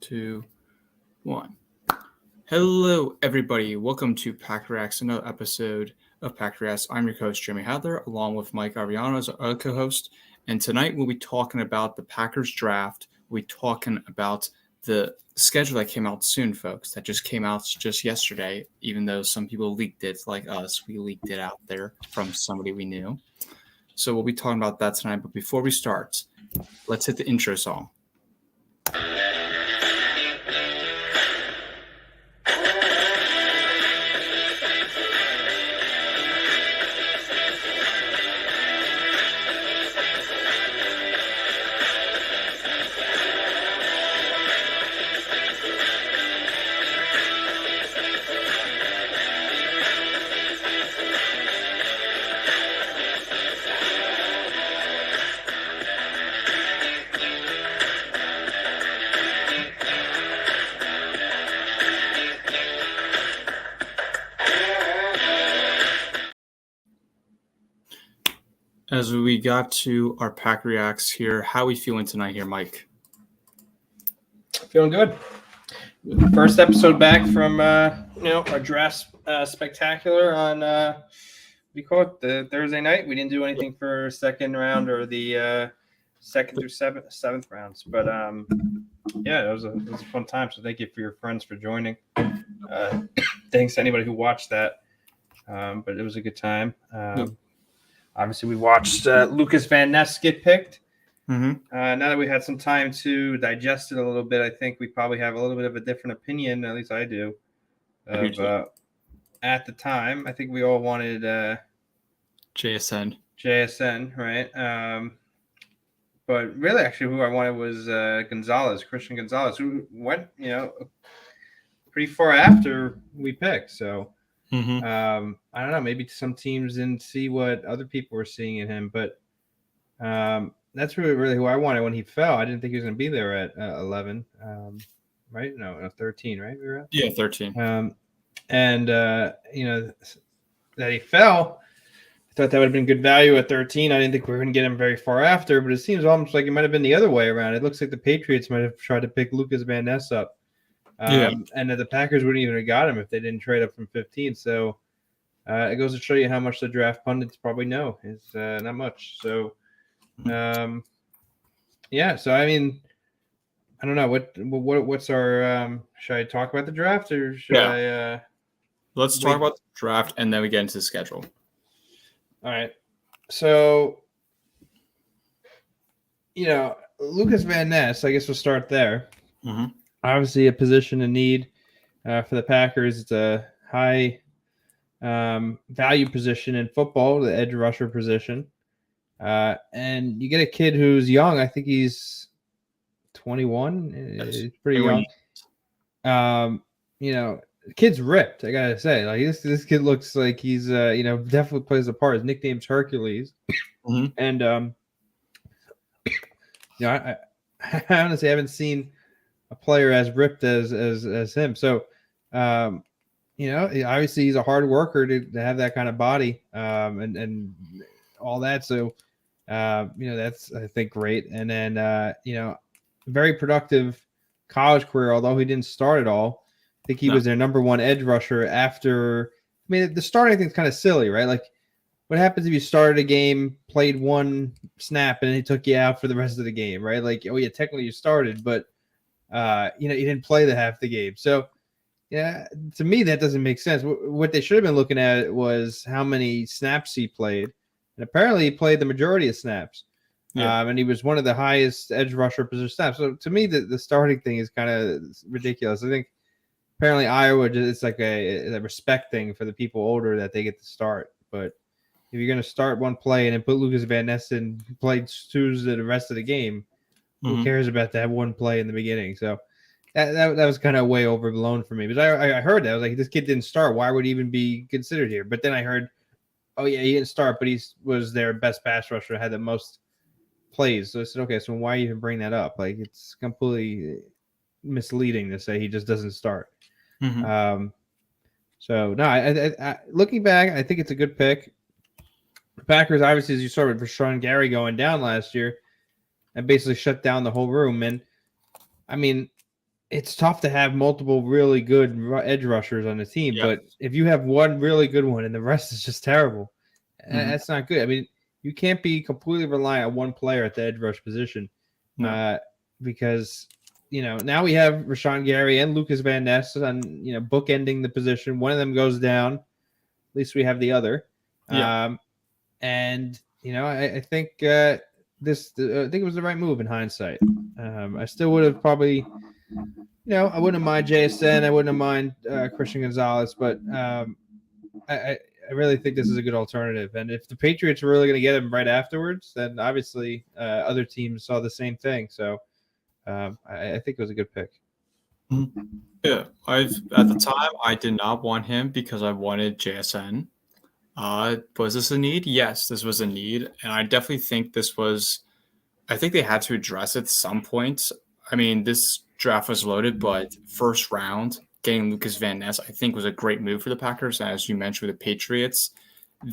2, 1. Hello, everybody. Welcome to PackReacts, another episode of PackReacts. I'm your host, Jeremy Hadler, along with Mike Ariano as our other co-host. And tonight we'll be talking about the Packers draft. We'll be talking about the schedule that came out soon, folks, that just came out just yesterday, even though some people leaked it like us. We leaked it out there from somebody we knew. So we'll be talking about that tonight. But before we start, let's hit the intro song. As we got to our Pack Reacts here, how are we feeling tonight here, Mike? Feeling good. First episode back from our draft spectacular on what do you call it, the Thursday night. We didn't do anything for second round or the second through seventh rounds, but it was a fun time. So thank you for your friends for joining. Thanks to anybody who watched that, but it was a good time. Obviously, we watched Lucas Van Ness get picked. Mm-hmm. Now that we had some time to digest it a little bit, I think we probably have a little bit of a different opinion, at least I do. At the time, I think we all wanted JSN, right? But really, actually, who I wanted was Christian Gonzalez, who went, pretty far after we picked. So. Mm-hmm. I don't know. Maybe some teams didn't see what other people were seeing in him, but that's really who I wanted when he fell. I didn't think he was going to be there at 11, right? No, 13, right? We were at? Yeah, 13. That he fell. I thought that would have been good value at 13. I didn't think we were going to get him very far after, but it seems almost like it might have been the other way around. It looks like the Patriots might have tried to pick Lucas Van Ness up. And that the Packers wouldn't even have got him if they didn't trade up from 15. So it goes to show you how much the draft pundits probably know is not much. So, So I mean, I don't know what's our. Should I talk about the draft or should I? Let's talk about the draft and then we get into the schedule. All right. So, Lucas Van Ness. I guess we'll start there. Mm-hmm. Obviously, a position in need for the Packers. It's a high value position in football, the edge rusher position. And you get a kid who's young. I think he's 21. He's pretty young. The kid's ripped, I got to say. Like this kid looks like he's, definitely plays a part. His nickname's Hercules. Mm-hmm. And, I honestly haven't seen a player as ripped as him. So, obviously he's a hard worker to have that kind of body and all that. So, that's, I think, great. And then, very productive college career, although he didn't start at all. I think he was their number one edge rusher after. I mean, the starting thing's kind of silly, right? Like, what happens if you started a game, played one snap, and he took you out for the rest of the game, right? Like, oh yeah, technically you started, but you didn't play the half the game. So, yeah, to me, that doesn't make sense. What they should have been looking at was how many snaps he played. And apparently he played the majority of snaps. Yeah. And he was one of the highest edge rusher position snaps. So to me, the starting thing is kind of ridiculous. I think apparently Iowa, it's like a respect thing for the people older that they get to start. But if you're going to start one play and then put Lucas Van Ness in, played twos the rest of the game, who cares about that one play in the beginning? So that was kind of way overblown for me. Because I heard that. I was like, this kid didn't start. Why would he even be considered here? But then I heard, oh, yeah, he didn't start, but he was their best pass rusher, had the most plays. So I said, okay, so why even bring that up? Like, it's completely misleading to say he just doesn't start. Mm-hmm. So, no, I looking back, I think it's a good pick. The Packers, obviously, as you saw with Rashawn Gary going down last year, and basically shut down the whole room. And, I mean, it's tough to have multiple really good edge rushers on the team, Yeah. but if you have one really good one and the rest is just terrible, Mm-hmm. that's not good. I mean, you can't be completely reliant on one player at the edge rush position, No. because now we have Rashawn Gary and Lucas Van Ness on bookending the position. One of them goes down, at least we have the other. Yeah. And I think I think it was the right move in hindsight. I still would have probably. I wouldn't mind JSN. I wouldn't mind Christian Gonzalez, but I really think this is a good alternative. And if the Patriots are really going to get him right afterwards, then obviously other teams saw the same thing. So I think it was a good pick. Yeah. At the time I did not want him because I wanted JSN. Was this a need? Yes, this was a need, and I definitely think this was. I think they had to address it at some point. I mean, this draft was loaded, but first round, getting Lucas Van Ness, I think, was a great move for the Packers. As you mentioned with the Patriots,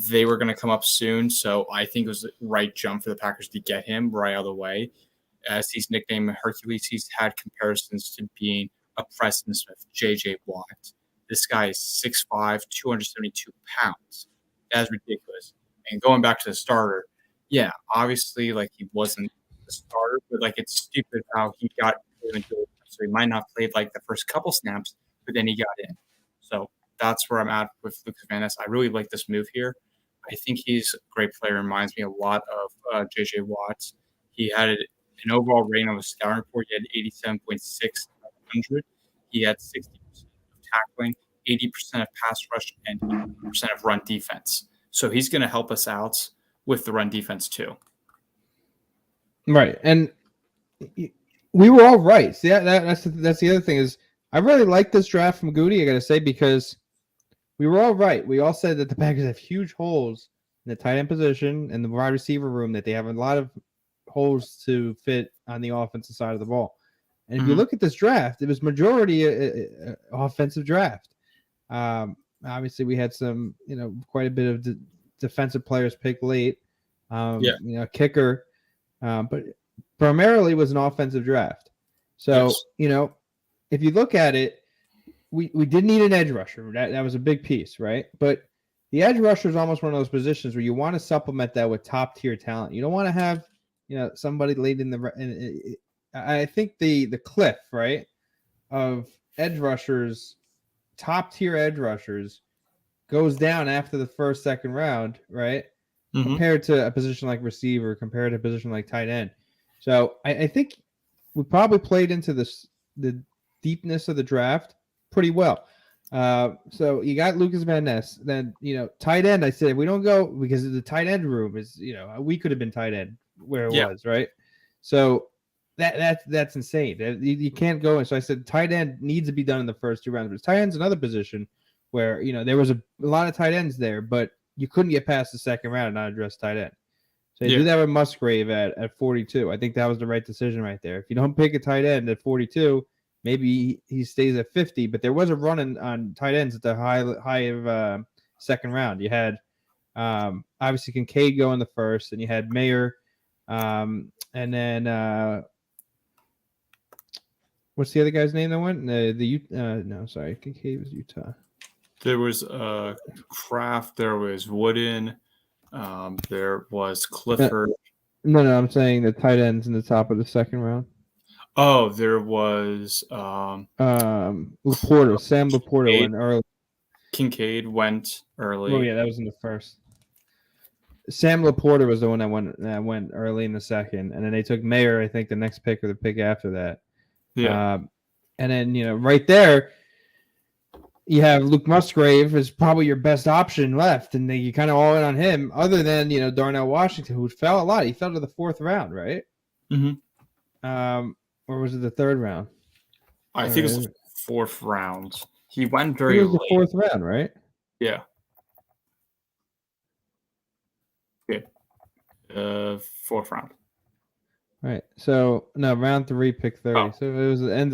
they were going to come up soon, so I think it was the right jump for the Packers to get him right out of the way. As he's nicknamed Hercules, he's had comparisons to being a Preston Smith, J.J. Watt. This guy is 6'5", 272 pounds. That's ridiculous. And going back to the starter, yeah, obviously, like, he wasn't the starter, but like it's stupid how he got into it. So he might not have played like the first couple snaps, but then he got in. So that's where I'm at with Lucas Van Ness. I really like this move here. I think he's a great player. Reminds me a lot of J.J. Watts. He had an overall rating on the scouting report. He had 87.6 out of 100. He had 60% of tackling, 80% of pass rush, and 80% of run defense. So he's going to help us out with the run defense too. Right, and we were all right. See, that's the other thing is I really like this draft from Goody. I got to say because we were all right. We all said that the Packers have huge holes in the tight end position and the wide receiver room. That they have a lot of holes to fit on the offensive side of the ball. And if you look at this draft, it was majority offensive draft. Obviously, we had some, quite a bit of defensive players picked late. Kicker, but primarily was an offensive draft. So, yes. If you look at it, we did need an edge rusher. That was a big piece, right? But the edge rusher is almost one of those positions where you want to supplement that with top tier talent. You don't want to have, somebody late in the. I think the cliff, right, of edge rushers, top tier edge rushers, goes down after the first, second round, right? Mm-hmm. Compared to a position like receiver, compared to a position like tight end. So I think we probably played into the deepness of the draft pretty well. So you got Lucas Van Ness. Then, tight end, I said, we don't go because the tight end room is, we could have been tight end where it was, right? So that's insane. You can't go. And so I said tight end needs to be done in the first two rounds. But tight end's another position where, there was a lot of tight ends there, but you couldn't get past the second round and not address tight end. So you do that with Musgrave at 42. I think that was the right decision right there. If you don't pick a tight end at 42, maybe he stays at 50. But there was a run on tight ends at the high of second round. You had obviously Kincaid go in the first, and you had Mayer, and then what's the other guy's name that went? No, sorry, Kincaid was Utah. There was Kraft. There was Wooden. There was Clifford. No, I'm saying the tight ends in the top of the second round. Oh, there was Laporta. Sam Laporta went early. Kincaid went early. Oh yeah, that was in the first. Sam Laporta was the one that went early in the second, and then they took Mayer, I think, the next pick or the pick after that. Yeah. And then right there, you have Luke Musgrave is probably your best option left, and you kind of all in on him. Other than Darnell Washington, who fell a lot. He fell to the fourth round, right? Mm-hmm. Or was it the third round? I think it was the fourth round. He went very late. The fourth round, right? Yeah. Fourth round. Right. So no, round 3, pick 30. Oh. So it was the end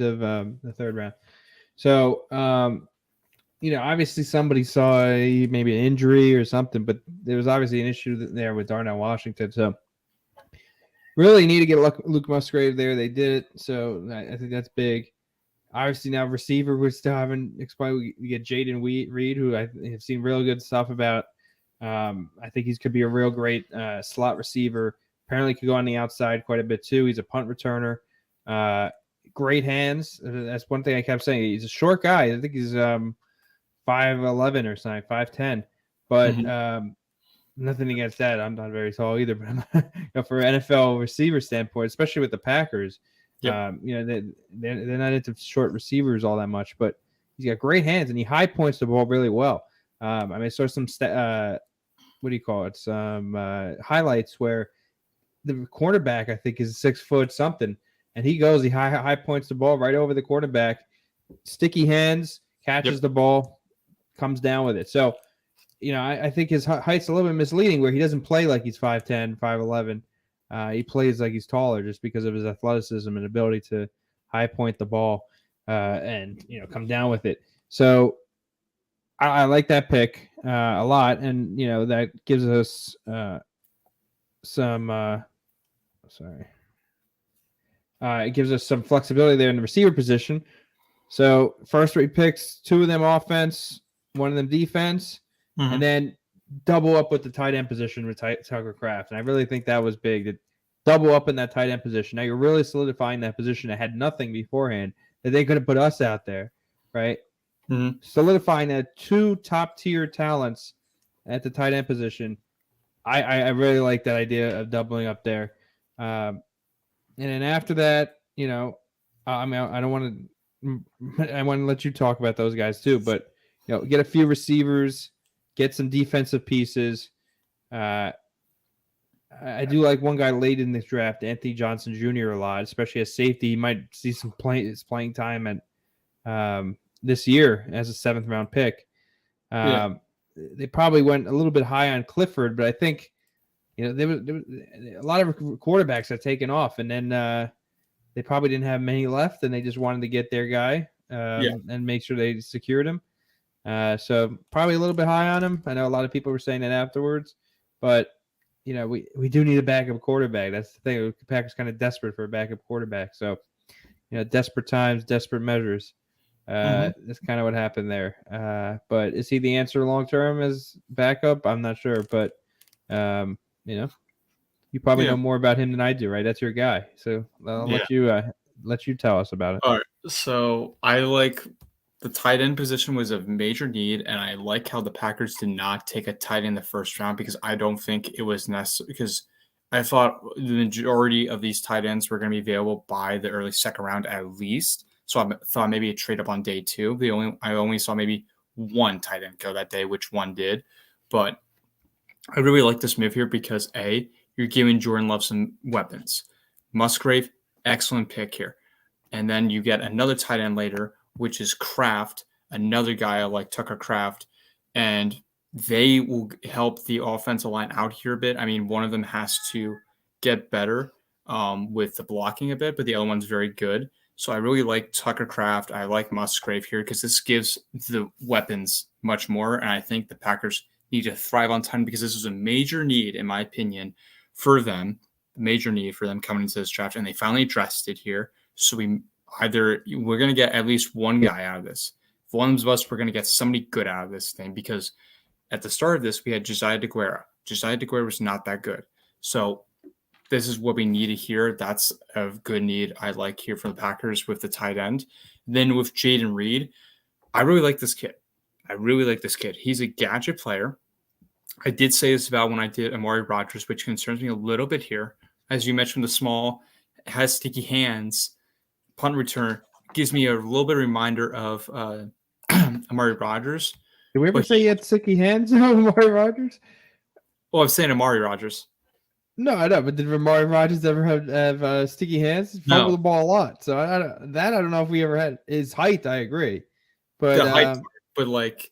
of the third round. So obviously somebody saw maybe an injury or something, but there was obviously an issue there with Darnell Washington. So really need to get Luke Musgrave there. They did it, so I think that's big. Obviously, now receiver, we still haven't explained. We get Jaden Reed, who I have seen real good stuff about. I think he's could be a real great slot receiver. Apparently, could go on the outside quite a bit too. He's a punt returner. Great hands. That's one thing I kept saying. He's a short guy. I think he's 5'11" or something, 5'10". But nothing against that. I'm not very tall either. But for an NFL receiver standpoint, especially with the Packers, Yep. they're not into short receivers all that much. But he's got great hands and he high points the ball really well. I saw some what do you call it? Some highlights where the cornerback I think is 6 foot something, and he high points the ball right over the quarterback, sticky hands, catches the ball, comes down with it. So, I think his height's a little bit misleading where he doesn't play like he's 5'10", 5'11". He plays like he's taller just because of his athleticism and ability to high point the ball and come down with it. So I like that pick a lot, and that gives us some. Sorry. It gives us some flexibility there in the receiver position. So first 3 picks, 2 of them offense, 1 of them defense, and then double up with the tight end position with Tucker Kraft. And I really think that was big to double up in that tight end position. Now you're really solidifying that position that had nothing beforehand that they could have put us out there, right? Solidifying that 2 top tier talents at the tight end position. I really like that idea of doubling up there. And then after that, I don't want to. I want to let you talk about those guys too, but get a few receivers, get some defensive pieces. I do like one guy late in this draft, Anthony Johnson Jr. a lot, especially as safety. He might see some playing time at this year as a 7th round pick. They probably went a little bit high on Clifford, but I think there was a lot of quarterbacks that taken off, and then they probably didn't have many left, and they just wanted to get their guy and make sure they secured him. So probably a little bit high on him. I know a lot of people were saying that afterwards, but we do need a backup quarterback. That's the thing. The Packers kind of desperate for a backup quarterback. So desperate times, desperate measures. That's kind of what happened there. But is he the answer long term as backup? I'm not sure, but you probably know more about him than I do, right? That's your guy. So I'll let you tell us about it. All right. So I like the tight end position was a major need, and I like how the Packers did not take a tight end in the first round because I don't think it was necessary. Because I thought the majority of these tight ends were going to be available by the early 2nd round at least. So I thought maybe a trade up on day 2. I only saw maybe 1 tight end go that day, which one did. But I really like this move here because A, you're giving Jordan Love some weapons. Musgrave, excellent pick here. And then you get another tight end later, which is Kraft, another guy like Tucker Kraft, and they will help the offensive line out here a bit. I mean, one of them has to get better with the blocking a bit, but the other one's very good. So I really like Tucker Kraft. I like Musgrave here because this gives the weapons much more, and I think the Packers need to thrive on time because this is a major need, in my opinion, for them. Major need for them coming into this draft, and they finally addressed it here. So we're going to get at least one guy out of this. If one of us, we're going to get somebody good out of this thing because at the start of this, we had Josiah DeGuara. Josiah DeGuara was not that good. So this is what we needed here. That's a good need I like here for the Packers with the tight end. Then with Jaden Reed, I really like this kid. He's a gadget player. I did say this about when I did Amari Rodgers, which concerns me a little bit here. As you mentioned, the small, has sticky hands, punt return gives me a little bit of reminder of Amari Rodgers. Did we ever say he had sticky hands on Amari Rodgers? Well, I'm saying Amari Rodgers. No, I know, but did Amari Rodgers ever have sticky hands? Fumble the ball a lot. So I don't know if we ever had his height. I agree, but the height, but like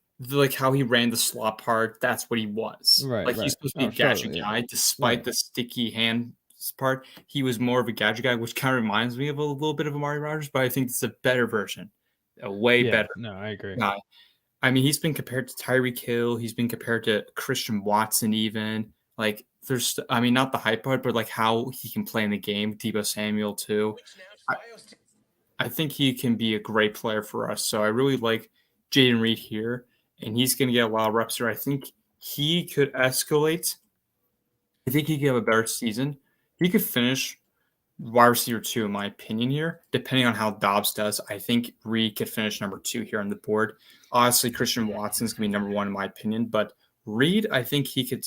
how he ran the slot part, that's what he was. Right, like he's supposed to be a gadget guy, despite the sticky hand part. He was more of a gadget guy, which kind of reminds me of a little bit of Amari Rodgers, but I think it's a better version, a way better. No, I agree. Guy. I mean, he's been compared to Tyreek Hill. He's been compared to Christian Watson, even. Like, there's, I mean, not the hype part, but like how he can play in the game. Debo Samuel too. I, I think he can be a great player for us. So I really like Jaden Reed here, and he's going to get a lot of reps here. I think he could escalate. I think he could have a better season. He could finish wide receiver 2, in my opinion, here, depending on how Dobbs does. I think Reed could finish number 2 here on the board. Honestly, Christian Watson's going to be number 1, in my opinion, but Reed, I think he could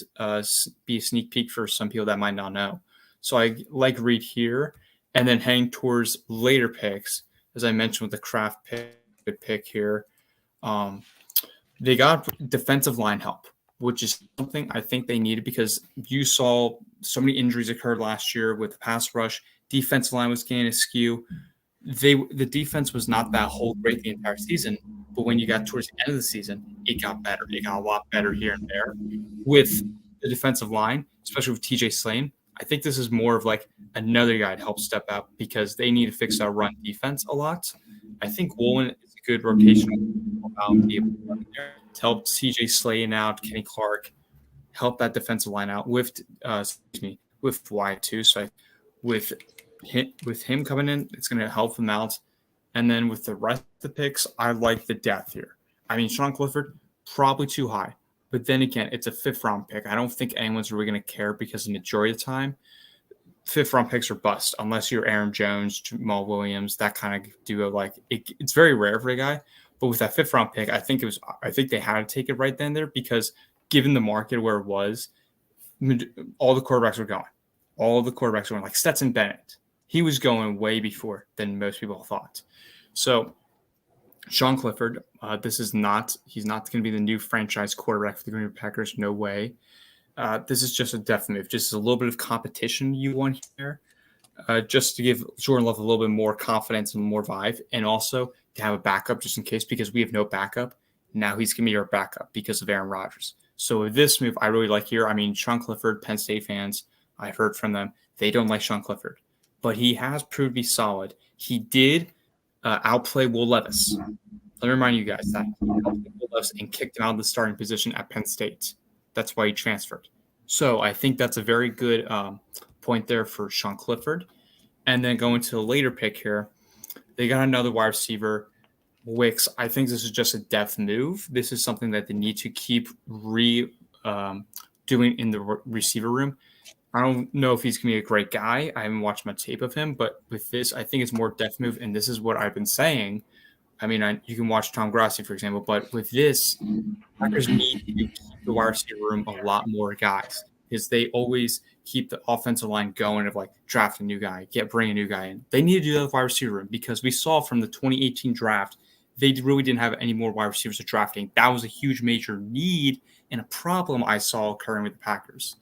be a sneak peek for some people that might not know. So I like Reed here, and then heading towards later picks, as I mentioned with the Kraft pick here. Um, they got defensive line help, which is something I think they needed because you saw so many injuries occurred last year with the pass rush. Defensive line was getting askew. The defense was not that whole great the entire season, but when you got towards the end of the season, it got better. It got a lot better here and there with the defensive line, especially with TJ Slane. I think this is more of like another guy to help step out because they need to fix our run defense a lot. I think Woolen is a good rotational to help CJ Slane out, Kenny Clark, help that defensive line out with with Wyatt too. So with him coming in, it's going to help him out. And then with the rest of the picks, I like the depth here. I mean, Sean Clifford, probably too high. But then again, it's a 5th-round pick. I don't think anyone's really going to care because the majority of the time, 5th-round picks are bust unless you're Aaron Jones, Jamal Williams, that kind of duo. Like it's very rare for a guy. But with that 5th-round pick, I think they had to take it right then there because given the market where it was, all the quarterbacks were going. All the quarterbacks were going, like Stetson Bennett. He was going way before than most people thought. So Sean Clifford, he's not going to be the new franchise quarterback for the Green Bay Packers. No way. This is just a depth move, just a little bit of competition you want here, just to give Jordan Love a little bit more confidence and more vibe, and also to have a backup just in case because we have no backup. Now he's going to be our backup because of Aaron Rodgers. So with this move, I really like here. I mean, Sean Clifford, Penn State fans, I've heard from them. They don't like Sean Clifford, but he has proved to be solid. He did outplay Will Levis. Let me remind you guys that he outplayed Will Levis and kicked him out of the starting position at Penn State. That's why he transferred. So I think that's a very good point there for Sean Clifford. And then going to the later pick here, they got another wide receiver, Wicks. I think this is just a depth move. This is something that they need to keep doing in the receiver room. I don't know if he's going to be a great guy. I haven't watched much tape of him, but with this, I think it's more depth move, and this is what I've been saying. I mean, you can watch Tom Grassi, for example, but with this, Packers need to keep the wide receiver room a lot more guys because they always keep the offensive line going of like draft a new guy, bring a new guy in. They need to do that with wide receiver room because we saw from the 2018 draft, they really didn't have any more wide receivers to drafting. That was a huge major need and a problem I saw occurring with the Packers.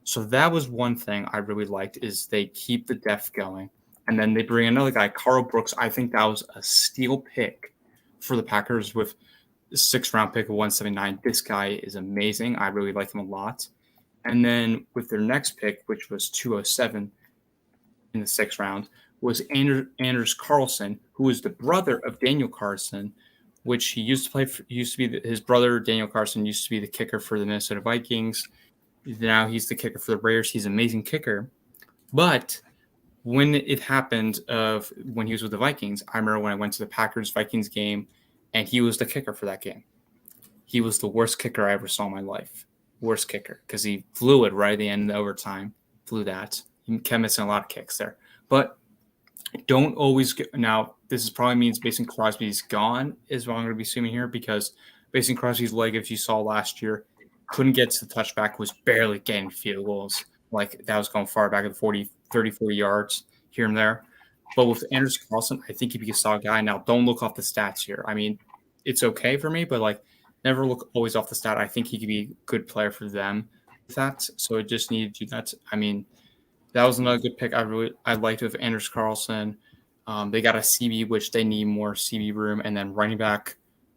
So that was one thing I really liked is they keep the depth going. And then they bring another guy, Carl Brooks. I think that was a steal pick for the Packers with the 6th-round pick of 179. This guy is amazing. I really like him a lot. And then with their next pick, which was 207 in the 6th round, was Anders Carlson, who was the brother of Daniel Carlson, which he used to play for, his brother, Daniel Carlson, used to be the kicker for the Minnesota Vikings. Now he's the kicker for the Raiders. He's an amazing kicker. But when it happened when he was with the Vikings, I remember when I went to the Packers-Vikings game, and he was the kicker for that game. He was the worst kicker I ever saw in my life. Worst kicker, because he flew it right at the end of the overtime. Flew that. He kept missing a lot of kicks there. But don't always get – now, this is probably means Mason Crosby's gone is what I'm going to be assuming here because Mason Crosby's leg, if you saw last year, couldn't get to the touchback, was barely getting field goals. Like, that was going far back at 40 yards here and there. But with Anders Carlson, I think he'd be a solid guy. Now, don't look off the stats here. I mean, it's okay for me, but, like, never look always off the stat. I think he could be a good player for them with that. So it just needed to do that. I mean, that was another good pick. I'd like to have Anders Carlson. They got a CB, which they need more CB room. And then running back,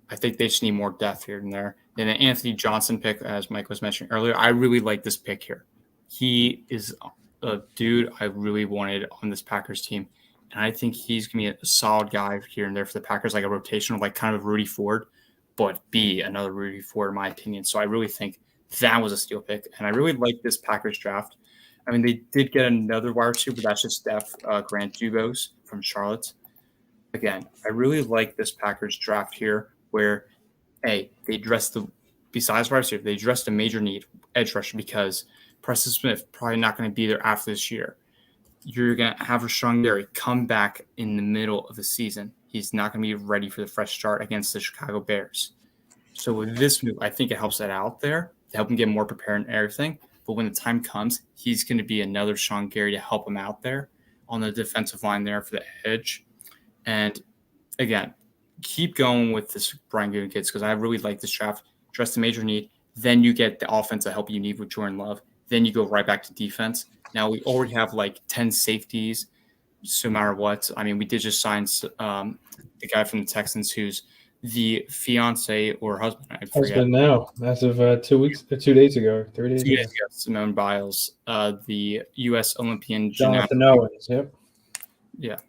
I think they just need more depth here and there. Then an Anthony Johnson pick, as Mike was mentioning earlier, I really like this pick here. He is a dude I really wanted on this Packers team. And I think he's going to be a solid guy here and there for the Packers, like a rotational, like kind of Rudy Ford, but be another Rudy Ford, in my opinion. So I really think That was a steal pick, and I really like this Packers draft. I mean, they did get another wide receiver, but that's just Grant Dubose from Charlotte. Again, I really like this Packers draft here, where they addressed besides wide receiver, they addressed a major need, edge rusher, because Preston Smith probably not going to be there after this year. You're going to have Rashawn Gary come back in the middle of the season. He's not going to be ready for the fresh start against the Chicago Bears. So with this move, I think it helps that out there to help him get more prepared and everything. But when the time comes, he's going to be another Sean Gary to help him out there on the defensive line there for the edge. And again, keep going with this Brian Goodwin kids because I really like this draft. Address the major need. Then you get the offensive help you need with Jordan Love. Then you go right back to defense. Now we already have like 10 safeties, so no matter what. I mean, we did just sign the guy from the Texans who's the fiance or husband. I forget. Husband now, as of 2 days ago, 3 days ago. Simone Biles, the U.S. Olympian Jonathan Owens. Yep. Yeah.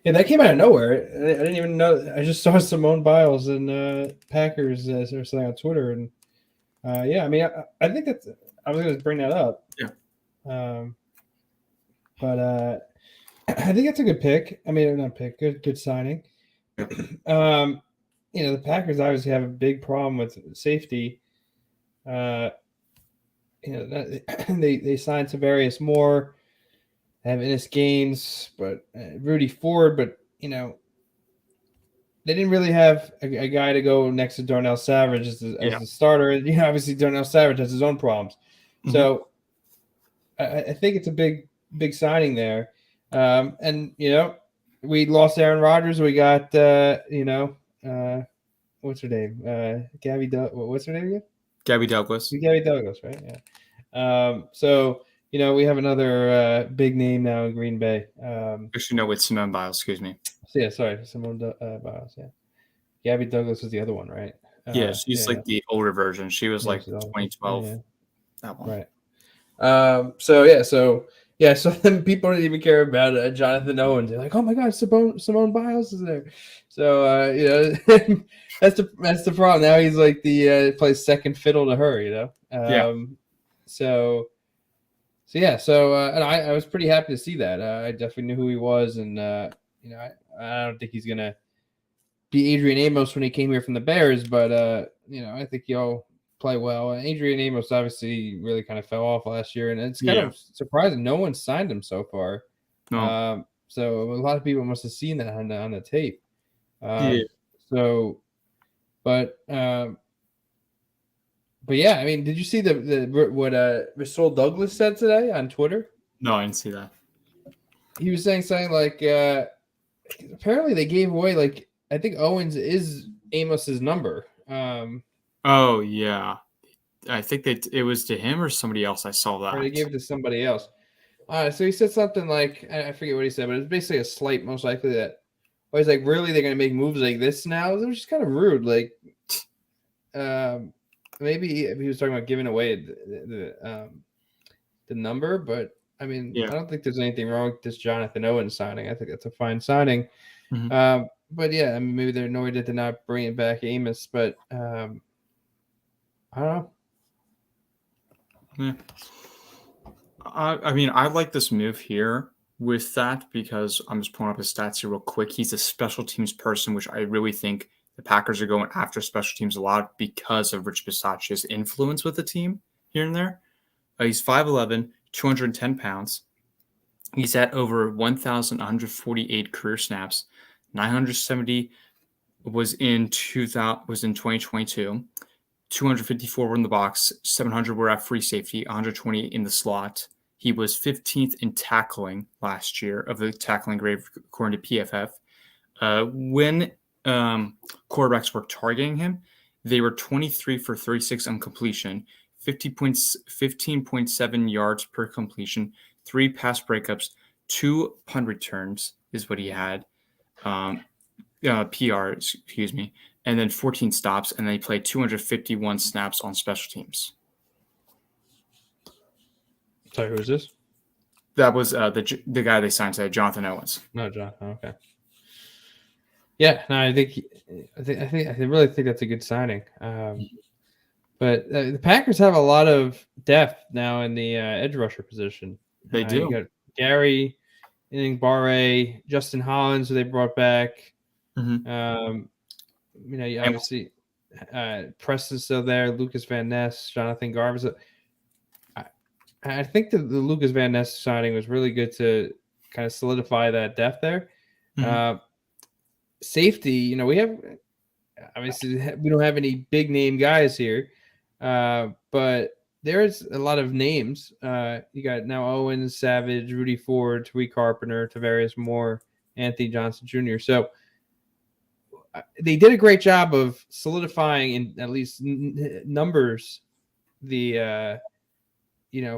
Yeah, that came out of nowhere. I didn't even know. I just saw Simone Biles and Packers or something on Twitter, and yeah, I mean, I think that's. I was going to bring that up. Yeah. But I think that's a good pick. I mean, not pick, good signing. You know, the Packers obviously have a big problem with safety. You know, they signed Tavarius Moore, have Ennis Gaines, but Rudy Ford, but you know, they didn't really have a guy to go next to Darnell Savage as the starter. You know, obviously Darnell Savage has his own problems. Mm-hmm. So I think it's a big signing there. And you know, we lost Aaron Rodgers. We got you know, what's her name? What's her name again? Gabby Douglas. Gabby Douglas, right? Yeah. So you know, we have another big name now in Green Bay. Actually, no, it's Simone Biles. Excuse me. So yeah, sorry, Simone Biles. Yeah, Gabby Douglas was the other one, right? Yeah, she's like the older version. She was like 2012. Yeah. That one. Right. So then people didn't even care about Jonathan Owens. They're like, oh my God, Simone Biles is there. So you know, that's the problem. Now he's like the plays second fiddle to her. You know. So and I was pretty happy to see that. I definitely knew who he was, and you know, I don't think he's gonna be Adrian Amos when he came here from the Bears, but you know, I think he'll play well. And Adrian Amos obviously really kind of fell off last year, and it's kind of surprising no one signed him so far. No. So a lot of people must have seen that on the tape. So, but yeah, I mean, did you see what Rasul Douglas said today on Twitter? No, I didn't see that. He was saying something like, apparently they gave away, like, I think Owens is Amos's number. Oh yeah, I think it was to him or somebody else. I saw that. Or they gave it to somebody else. So he said something like, I forget what he said, but it's basically a slight, most likely that. Well, he's like, really, they're gonna make moves like this now? It was just kind of rude. Like, maybe he was talking about giving away the number, but I mean, I don't think there's anything wrong with this Jonathan Owens signing. I think that's a fine signing. Mm-hmm. But yeah, I mean, maybe they're annoyed that they're not bringing back Amos, but I don't know. Yeah. I mean, I like this move here with that because I'm just pulling up his stats here real quick. He's a special teams person, which I really think the Packers are going after special teams a lot because of Rich Bisaccia's influence with the team here and there. He's 5'11", 210 pounds. He's at over 1,148 career snaps. 970 was in 2022. 254 were in the box. 700 were at free safety. 120 in the slot. He was 15th in tackling last year of the tackling grade according to PFF. When quarterbacks were targeting him, they were 23 for 36 on completion, 15.7 yards per completion, 3 pass breakups, 2 punt returns is what he had. PR, excuse me, and then 14 stops, and then he played 251 snaps on special teams. Sorry, who is this? That was the guy they signed today, Jonathan Owens. No, Jonathan. Okay. Yeah, no, I really think that's a good signing. But the Packers have a lot of depth now in the edge rusher position. They You do. got Gary, Barre, Justin Hollins, who they brought back. Mm-hmm. You obviously Preston's still there, Lucas Van Ness, Jonathan Garvis. I think that the Lucas Van Ness signing was really good to kind of solidify that depth there. Mm-hmm. Uh, Safety, we have obviously we don't have any big name guys here, but there's a lot of names. You got now Owens, Savage, Rudy Ford, Tariq Carpenter, Tavarius Moore, Anthony Johnson Jr. So they did a great job of solidifying in at least numbers the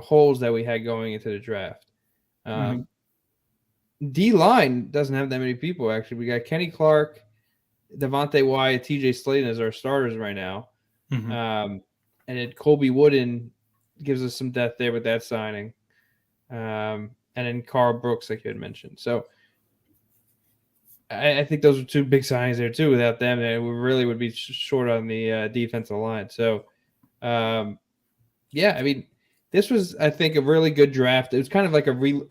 holes that we had going into the draft. Mm-hmm. D line doesn't have that many people actually. We got Kenny Clark, Devontae Wyatt, TJ Slaton as our starters right now. Mm-hmm. And then Colby Wooden gives us some depth there with that signing. And then Carl Brooks, like you had mentioned. So I think those are two big signings there too. Without them, we really would be short on the defensive line. So, yeah, I mean, this was, I think, a really good draft. It was kind of like a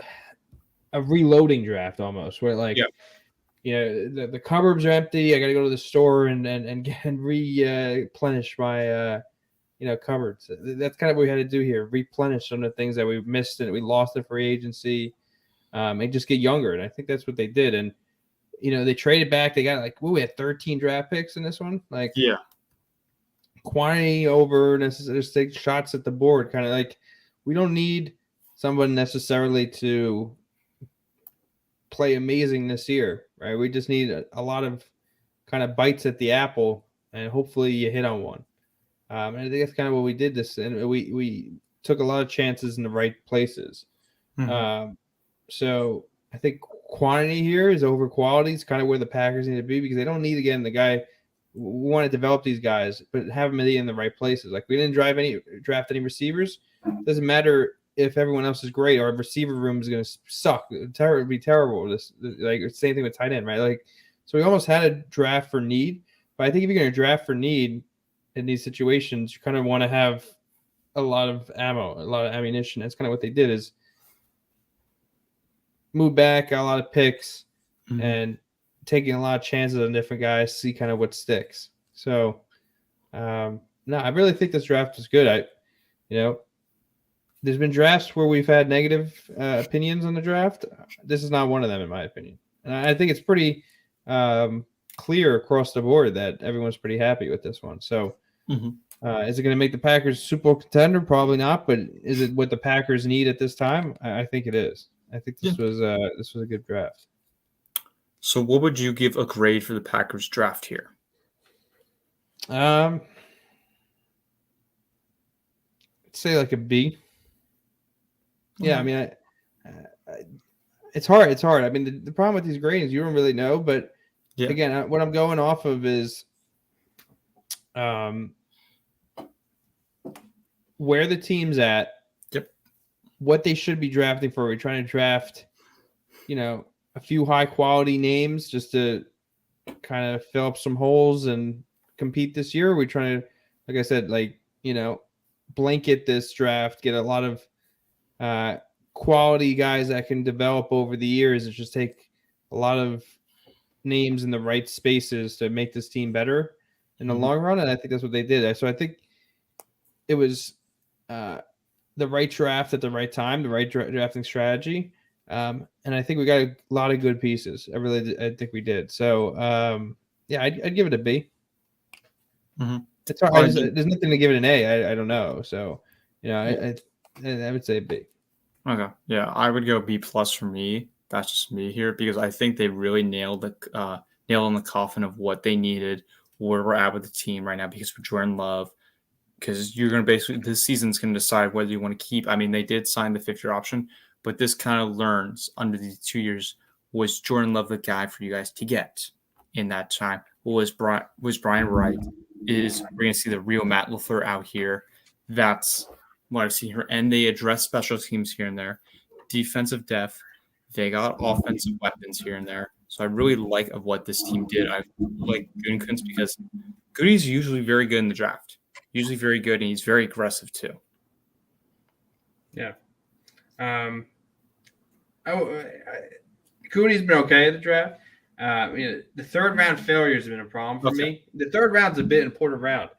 reloading draft almost, where like, the cupboards are empty. I got to go to the store and replenish my cupboards. That's kind of what we had to do here: replenish some of the things that we missed and we lost in free agency, and just get younger. And I think that's what they did. And they traded back. They got we had 13 draft picks in this one. Like, Yeah. quantity over necessarily, just take shots at the board. Kind of like we don't need someone necessarily to play amazing this year, right? We just need a lot of kind of bites at the apple, and hopefully you hit on one. And I think that's kind of what we did this, and we took a lot of chances in the right places. Mm-hmm. So I think quantity here is over quality. It's kind of where the Packers need to be because they don't need, again, the guy. We want to develop these guys, but have them in the right places. Like we didn't draft any receivers. Doesn't matter if everyone else is great. Our receiver room is going to suck. It'd be terrible. Like same thing with tight end, right? Like, so we almost had a draft for need. But I think if you're going to draft for need in these situations, you kind of want to have a lot of ammo, a lot of ammunition. That's kind of what they did, is move back, got a lot of picks, Mm-hmm. and taking a lot of chances on different guys, see kind of what sticks. So, no, I really think this draft was good. There's been drafts where we've had negative opinions on the draft. This is not one of them, in my opinion. And I think it's pretty clear across the board that everyone's pretty happy with this one. So, is it going to make the Packers Super Bowl contender? Probably not. But is it what the Packers need at this time? I think it is. I think this was a good draft. So, what would you give a grade for the Packers draft here? I'd say like a B. Yeah, I mean, it's hard. It's hard. I mean, the problem with these gradings, you don't really know. But again, what I'm going off of is where the team's at. Yep. What they should be drafting for. We're trying to draft, a few high quality names just to kind of fill up some holes and compete this year. We're trying to, like I said, blanket this draft, get a lot of quality guys that can develop over the years and just take a lot of names in the right spaces to make this team better in the long run. And I think that's what they did. So I think it was the right draft at the right time, the right drafting strategy. And I think we got a lot of good pieces. I think we did. So, yeah, I'd give it a B. Mm-hmm. It's hard. There's nothing to give it an A. I don't know. So, I would say B. Okay. Yeah, I would go B+ for me. That's just me here because I think they really nailed the nail on the coffin of what they needed, where we're at with the team right now. Because for Jordan Love, because you're going to basically this season's going to decide whether you want to keep. I mean, they did sign the 5th-year option, but this kind of learns under these 2 years, was Jordan Love the guy for you guys to get in that time? Was Brian Wright? We're going to see the real Matt LaFleur out here? That's what I've seen here. And they address special teams here and there, defensive depth. They got offensive weapons here and there. So I really like of what this team did. I like Gutekunst because Goody's usually very good in the draft. usually very good, and he's very aggressive too. Yeah. Cooney's been okay at the draft. The third round failure has been a problem for me. The third round's a bit important round.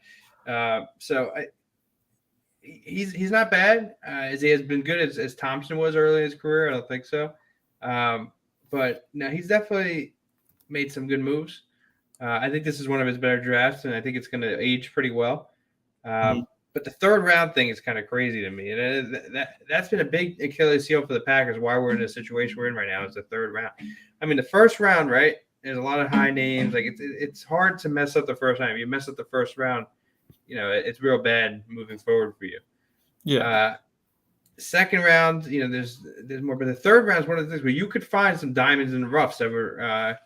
He's not bad. As he has been good as Thompson was early in his career. I don't think so. But no, he's definitely made some good moves. I think this is one of his better drafts, and I think it's going to age pretty well. But the third round thing is kind of crazy to me, and that's been a big Achilles heel for the Packers. Why we're in the situation we're in right now is the third round. I mean, the first round, right? There's a lot of high names. Like it's hard to mess up the first round. If you mess up the first round, it's real bad moving forward for you. Yeah. Second round, there's more, but the third round is one of the things where you could find some diamonds in the roughs that were,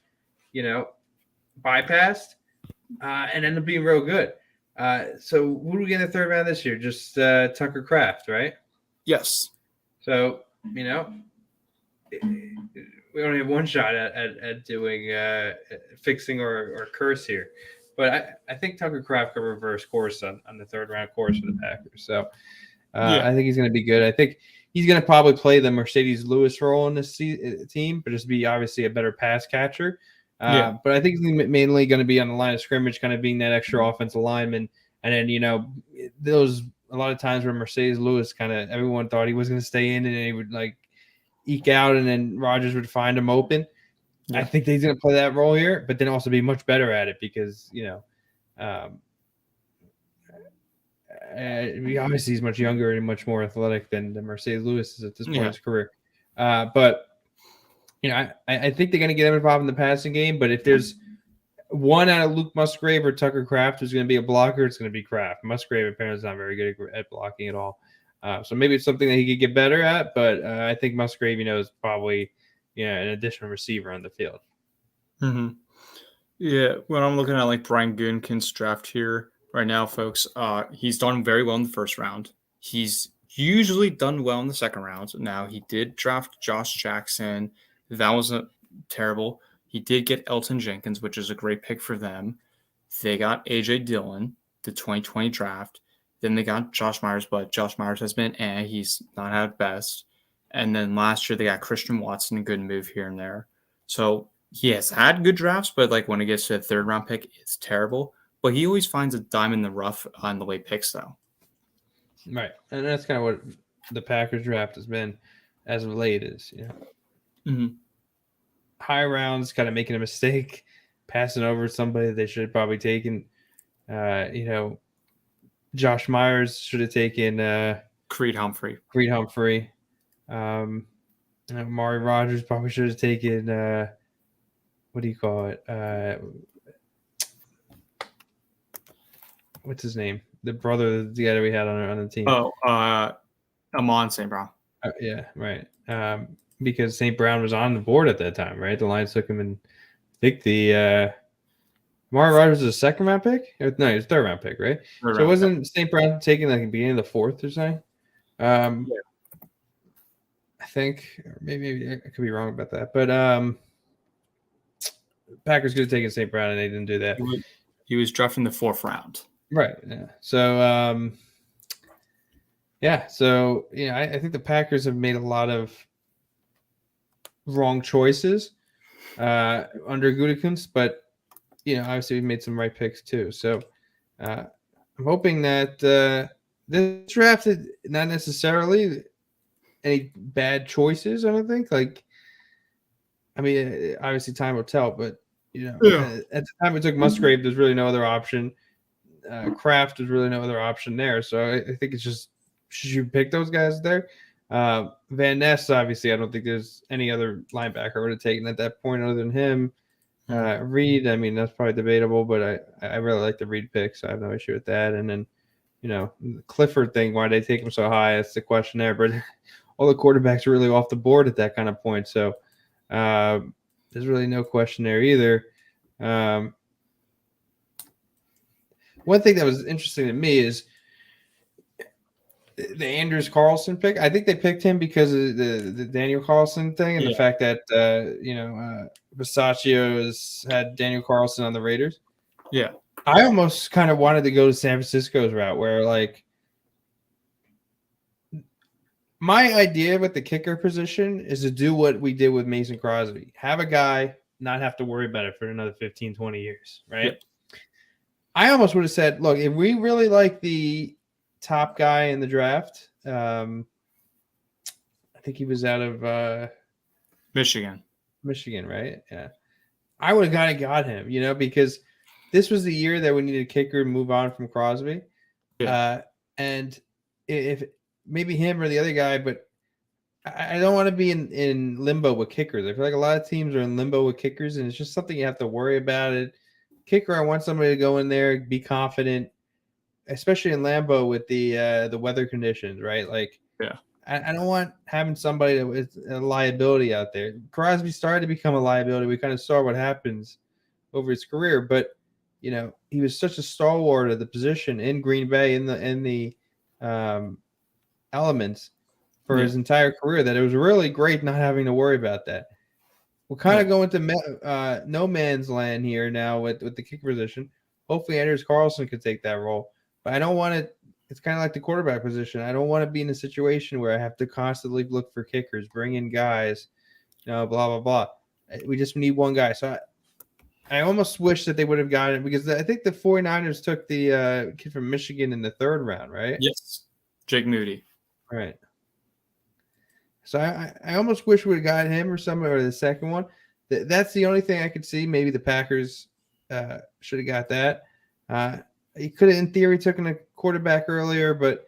bypassed and end up being real good. So who do we get in the third round this year? Just Tucker Kraft, right? Yes. So we only have one shot at doing fixing or curse here, but I think Tucker Kraft could reverse course on the third round course for the Packers. So I think he's going to be good. I think he's going to probably play the Mercedes Lewis role in this team, but just be obviously a better pass catcher. But I think he's mainly going to be on the line of scrimmage, kind of being that extra offensive lineman. And then, those a lot of times where Mercedes Lewis everyone thought he was going to stay in and he would like eke out and then Rodgers would find him open. Yeah. I think he's going to play that role here, but then also be much better at it because, obviously he's much younger and much more athletic than Mercedes Lewis is at this point in his career. But I think they're going to get him involved in the passing game. But if there's one out of Luke Musgrave or Tucker Kraft who's going to be a blocker, it's going to be Kraft. Musgrave apparently is not very good at blocking at all. So maybe it's something that he could get better at. But I think Musgrave, is probably an additional receiver on the field. Mm-hmm. Yeah, when I'm looking at like Brian Gutekunst's draft here right now, folks, he's done very well in the first round. He's usually done well in the second round. Now, he did draft Josh Jackson. That wasn't terrible. He did get Elton Jenkins, which is a great pick for them. They got A.J. Dillon, the 2020 draft. Then they got Josh Myers, but Josh Myers has been he's not at best. And then last year they got Christian Watson, a good move here and there. So he has had good drafts, but like when it gets to the third round pick, it's terrible. But he always finds a dime in the rough on the late picks, though. Right, and that's kind of what the Packers draft has been as of late. Is high rounds, kind of making a mistake, passing over somebody they should have probably taken. Josh Myers should have taken Creed Humphrey. Amari Rodgers probably should have taken what do you call it? What's his name? The brother, the guy that we had on the team. Amon St. Brown. Yeah, right. Because St. Brown was on the board at that time, right? The Lions took him, and I think the Amari Rodgers was a second round pick. No, he was a third round pick, right? So wasn't St. Brown taken like at the beginning of the fourth or something? I think, or maybe I could be wrong about that, but Packers could have taken St. Brown and they didn't do that. He was drafted in the fourth round. Right. Yeah. So, So, I think the Packers have made a lot of wrong choices under Gutekunst, but, obviously we've made some right picks too. So, I'm hoping that this draft is not necessarily any bad choices, I don't think. Obviously time will tell, but, at the time we took Musgrave, there's really no other option. Kraft, there's really no other option there. So I think it's just, should you pick those guys there? Van Ness, obviously, I don't think there's any other linebacker I would have taken at that point other than him. Reed, that's probably debatable, but I really like the Reed pick, so I have no issue with that. And then, the Clifford thing, why they take him so high? That's the question there. But all the quarterbacks are really off the board at that kind of point. So there's really no question there either. One thing that was interesting to me is the Anders Carlson pick. I think they picked him because of the Daniel Carlson thing and the fact that Versace had Daniel Carlson on the Raiders. Yeah. I almost kind of wanted to go to San Francisco's route where like my idea with the kicker position is to do what we did with Mason Crosby. Have a guy, not have to worry about it for another 15, 20 years, right? Yep. I almost would have said, look, if we really like the top guy in the draft, I think he was out of Michigan. Michigan, right? Yeah. I would have kind of got him, because this was the year that we needed a kicker to move on from Crosby. Yeah. And if maybe him or the other guy, but I don't want to be in limbo with kickers. I feel like a lot of teams are in limbo with kickers, and it's just something you have to worry about. It kicker, I want somebody to go in there, be confident, especially in Lambeau with the weather conditions, right? Like, Yeah. I don't want having somebody that is a liability out there. Crosby started to become a liability. We kind of saw what happens over his career, but he was such a stalwart of the position in Green Bay in the elements for Yeah. his entire career that it was really great not having to worry about that. We're kind of going to no man's land here now with the kicker position. Hopefully, Anders Carlson could take that role, but I don't want to. It's kind of like the quarterback position. I don't want to be in a situation where I have to constantly look for kickers, bring in guys, blah blah blah. We just need one guy. So I almost wish that they would have gotten it because I think the 49ers took the kid from Michigan in the third round, right? Yes. Jake Moody. Right. So I almost wish we would have got him or somebody or the second one. That's the only thing I could see. Maybe the Packers should have got that. He could have, in theory, taken a quarterback earlier, but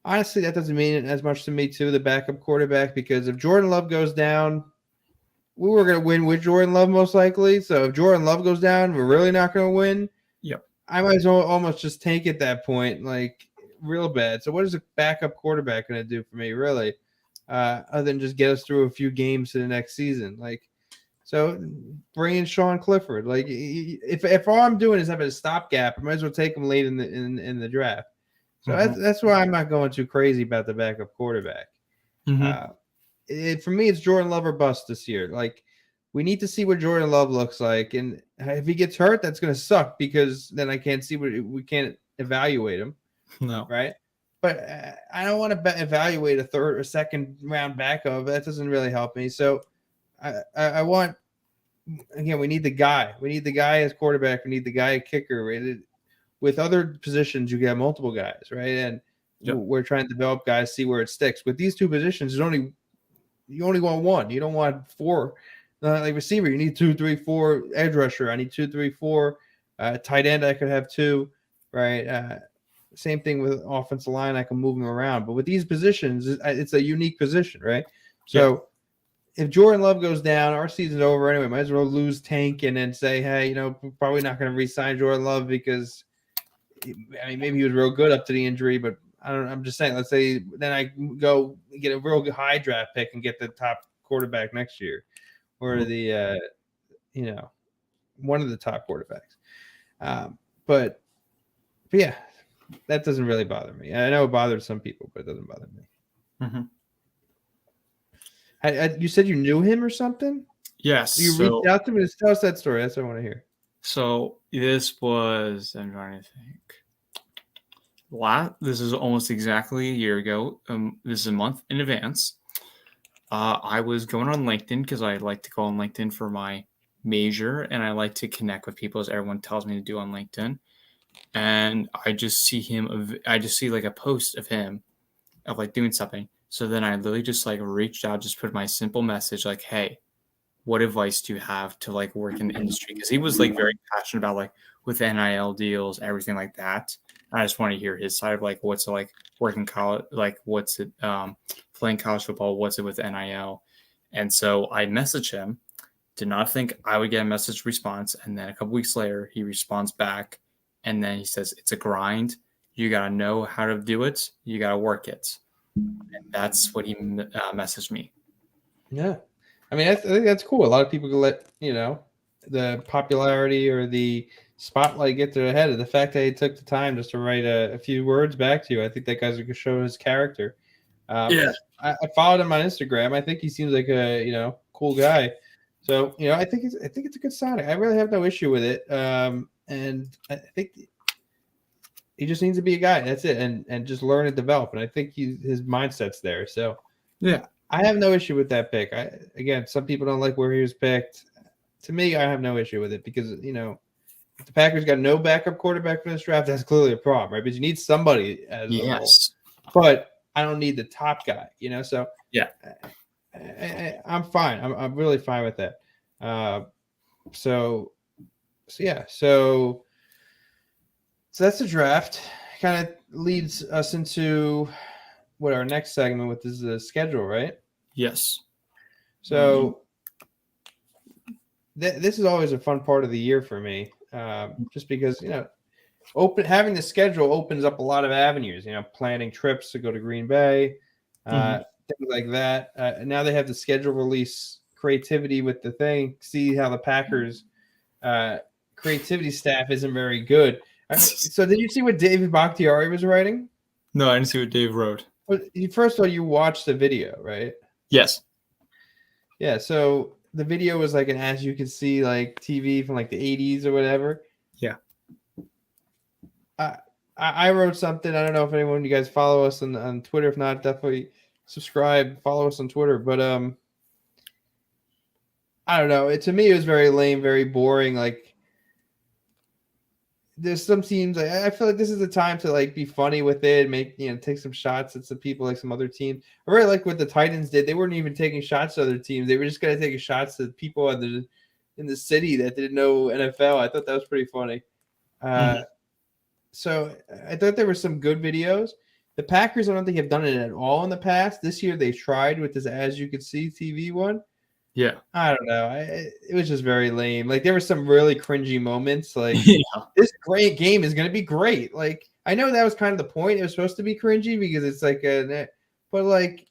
honestly, that doesn't mean as much to me, too, the backup quarterback, because if Jordan Love goes down, we were going to win with Jordan Love most likely. So if Jordan Love goes down, we're really not going to win. Yep. I might as well almost just tank at that point, like real bad. So what is a backup quarterback going to do for me, really? Other than just get us through a few games to the next season. So bring in Sean Clifford. Like, if all I'm doing is having a stopgap, I might as well take him late in the draft. So that's why I'm not going too crazy about the backup quarterback. For me, it's Jordan Love or bust this year. Like, we need to see what Jordan Love looks like, and if he gets hurt, that's going to suck because then I can't see we can't evaluate him. No. Right. But I don't want to evaluate a third or second round backup. That doesn't really help me. So I want, again, we need the guy. We need the guy as quarterback. We need the guy kicker. With other positions, you get multiple guys, right? And we're trying to develop guys, see where it sticks. With these two positions, you only want one. You don't want four. Like receiver, you need 2, 3, 4. Edge rusher, I need 2, 3, 4. Tight end, I could have 2, right? Same thing with offensive line. I can move them around. But with these positions, it's a unique position, right? So if Jordan Love goes down, our season's over anyway. Might as well lose Tank and then say, hey, probably not going to re-sign Jordan Love because, maybe he was real good up to the injury. But I don't. I'm just saying, let's say then I go get a real high draft pick and get the top quarterback next year or the, one of the top quarterbacks. But yeah. That doesn't really bother me. I know it bothers some people, but it doesn't bother me. You said you knew him or something? Yes. You reached out to me. Tell us that story. That's what I want to hear. So this was, I'm trying to think. This is almost exactly a year ago. This is a month in advance. I was going on LinkedIn because I like to go on LinkedIn for my major, and I like to connect with people, as everyone tells me to do on LinkedIn. And I just see like a post of him of like doing something. So then I literally just like reached out, just put my simple message like, hey, what advice do you have to like work in the industry? Because he was like very passionate about like with NIL deals, everything like that. I just want to hear his side of like what's it like working college, like what's it playing college football, what's it with NIL. And so I messaged him, did not think I would get a message response. And then a couple weeks later, he responds back. And then he says, it's a grind. You got to know how to do it. You got to work it. And that's what he messaged me. Yeah. I think that's cool. A lot of people can let, the popularity or the spotlight get to their head. And the fact that he took the time just to write a few words back to you, I think that guy's going to show his character. I followed him on Instagram. I think he seems like a, cool guy. So, I think it's a good sign. I really have no issue with it. and I think he just needs to be a guy. That's it, and just learn and develop. And I think his mindset's there. So Yeah. I have no issue with that pick. Again, some people don't like where he was picked. To me, I have no issue with it because if the Packers got no backup quarterback for this draft, that's clearly a problem, right? Because you need somebody as the role. Yes. But I don't need the top guy, So Yeah. I'm fine. I'm really fine with that. So yeah. So that's the draft. Kind of leads us into what our next segment with is the schedule, right? Yes. So this is always a fun part of the year for me, just because having the schedule opens up a lot of avenues. Planning trips to go to Green Bay, things like that. Now they have the schedule release creativity with the thing. See how the Packers creativity staff isn't very good. So did you see what David Bakhtiari was writing? No, I didn't see what Dave wrote. Well, first of all, you watched the video, right? Yes. Yeah. So the video was like an as you can see like TV from like the 80s or whatever. Yeah. I wrote something. I don't know if anyone of you guys follow us on Twitter. If not, definitely subscribe, follow us on Twitter. But I don't know. To me, it was very lame, very boring. Like there's some teams. I feel like this is the time to like be funny with it, make take some shots at some people like some other teams. I really like what the Titans did. They weren't even taking shots at other teams. They were just gonna take shots at people in the city that didn't know NFL. I thought that was pretty funny. So I thought there were some good videos. The Packers, I don't think have done it at all in the past. This year they tried with this As You Can See TV one. Yeah. I don't know. It was just very lame. Like there were some really cringy moments. Like Yeah. this great game is going to be great. Like I know that was kind of the point. It was supposed to be cringy because it's like but like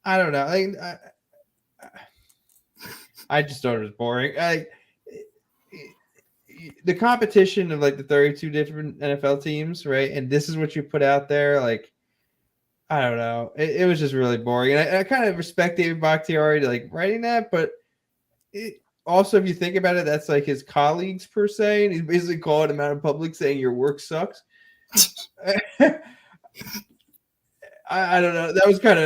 I don't know. Like I just thought it was boring. The competition of like the 32 different NFL teams, right? And this is what you put out there. Like I don't know. It was just really boring. And I kind of respect David Bakhtiari to like writing that, but also, if you think about it, that's like his colleagues per se, and he's basically calling him out in public saying your work sucks. I don't know. That was kind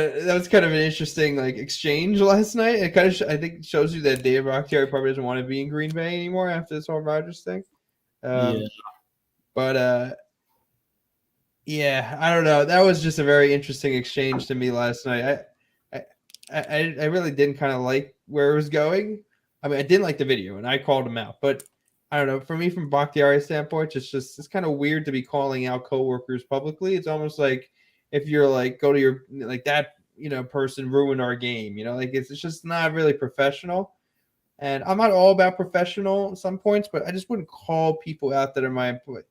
of an interesting like exchange last night. It kind of I think shows you that David Bakhtiari probably doesn't want to be in Green Bay anymore after this whole Rodgers thing. But yeah, I don't know. That was just a very interesting exchange to me last night. I really didn't kind of like where it was going. I mean, I didn't like the video, and I called him out. But I don't know. For me, from Bakhtiari's standpoint, it's kind of weird to be calling out coworkers publicly. It's almost like if you're like go to your like that person ruined our game. Like it's just not really professional. And I'm not all about professional at some points, but I just wouldn't call people out that are my employee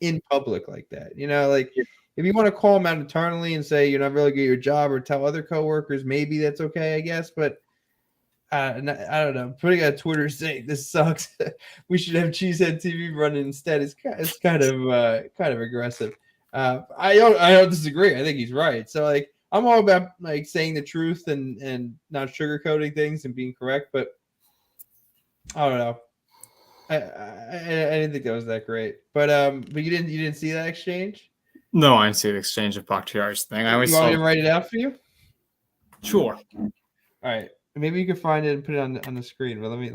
in public like that. Like if you want to call them out internally and say you're not really good at your job or tell other coworkers, maybe that's okay, I guess. But I don't know. Putting on Twitter saying this sucks, we should have Cheesehead TV running instead. It's kind of aggressive. I don't disagree. I think he's right. So like I'm all about like saying the truth and not sugarcoating things and being correct. But I don't know. I didn't think that was that great. But you didn't see that exchange? No, I didn't see the exchange of Bakhtiari's thing. I always You want me to write it out for you? Sure. All right. Maybe you can find it and put it on the screen. But let me.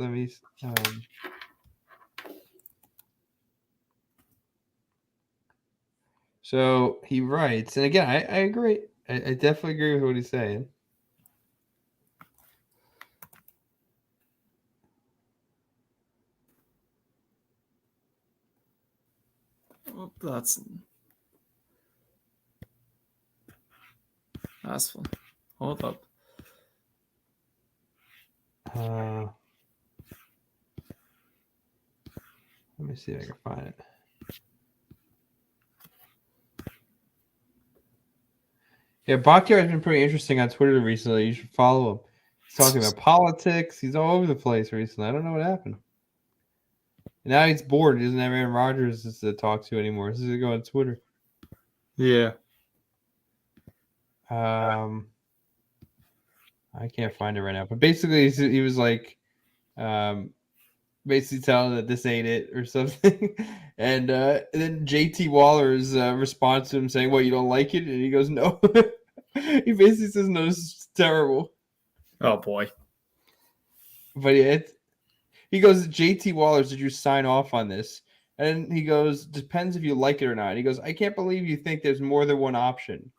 So he writes, and again, I agree. I definitely agree with what he's saying. Oh, that's fun. Hold up. Let me see if I can find it. Yeah, Bakhtiari has been pretty interesting on Twitter recently. You should follow him. He's talking about politics. He's all over the place recently. I don't know what happened. And now he's bored. He doesn't have Aaron Rodgers to talk to anymore. He's going to go on Twitter. Yeah. I can't find it right now. But basically, he was like, basically telling that this ain't it or something. And then JT Waller's response to him saying, "What, you don't like it?" And he goes, "No." He basically says, "No, this is terrible." Oh boy. But yeah, he goes, "JT Waller's, did you sign off on this?" And he goes, "Depends if you like it or not." And he goes, "I can't believe you think there's more than one option."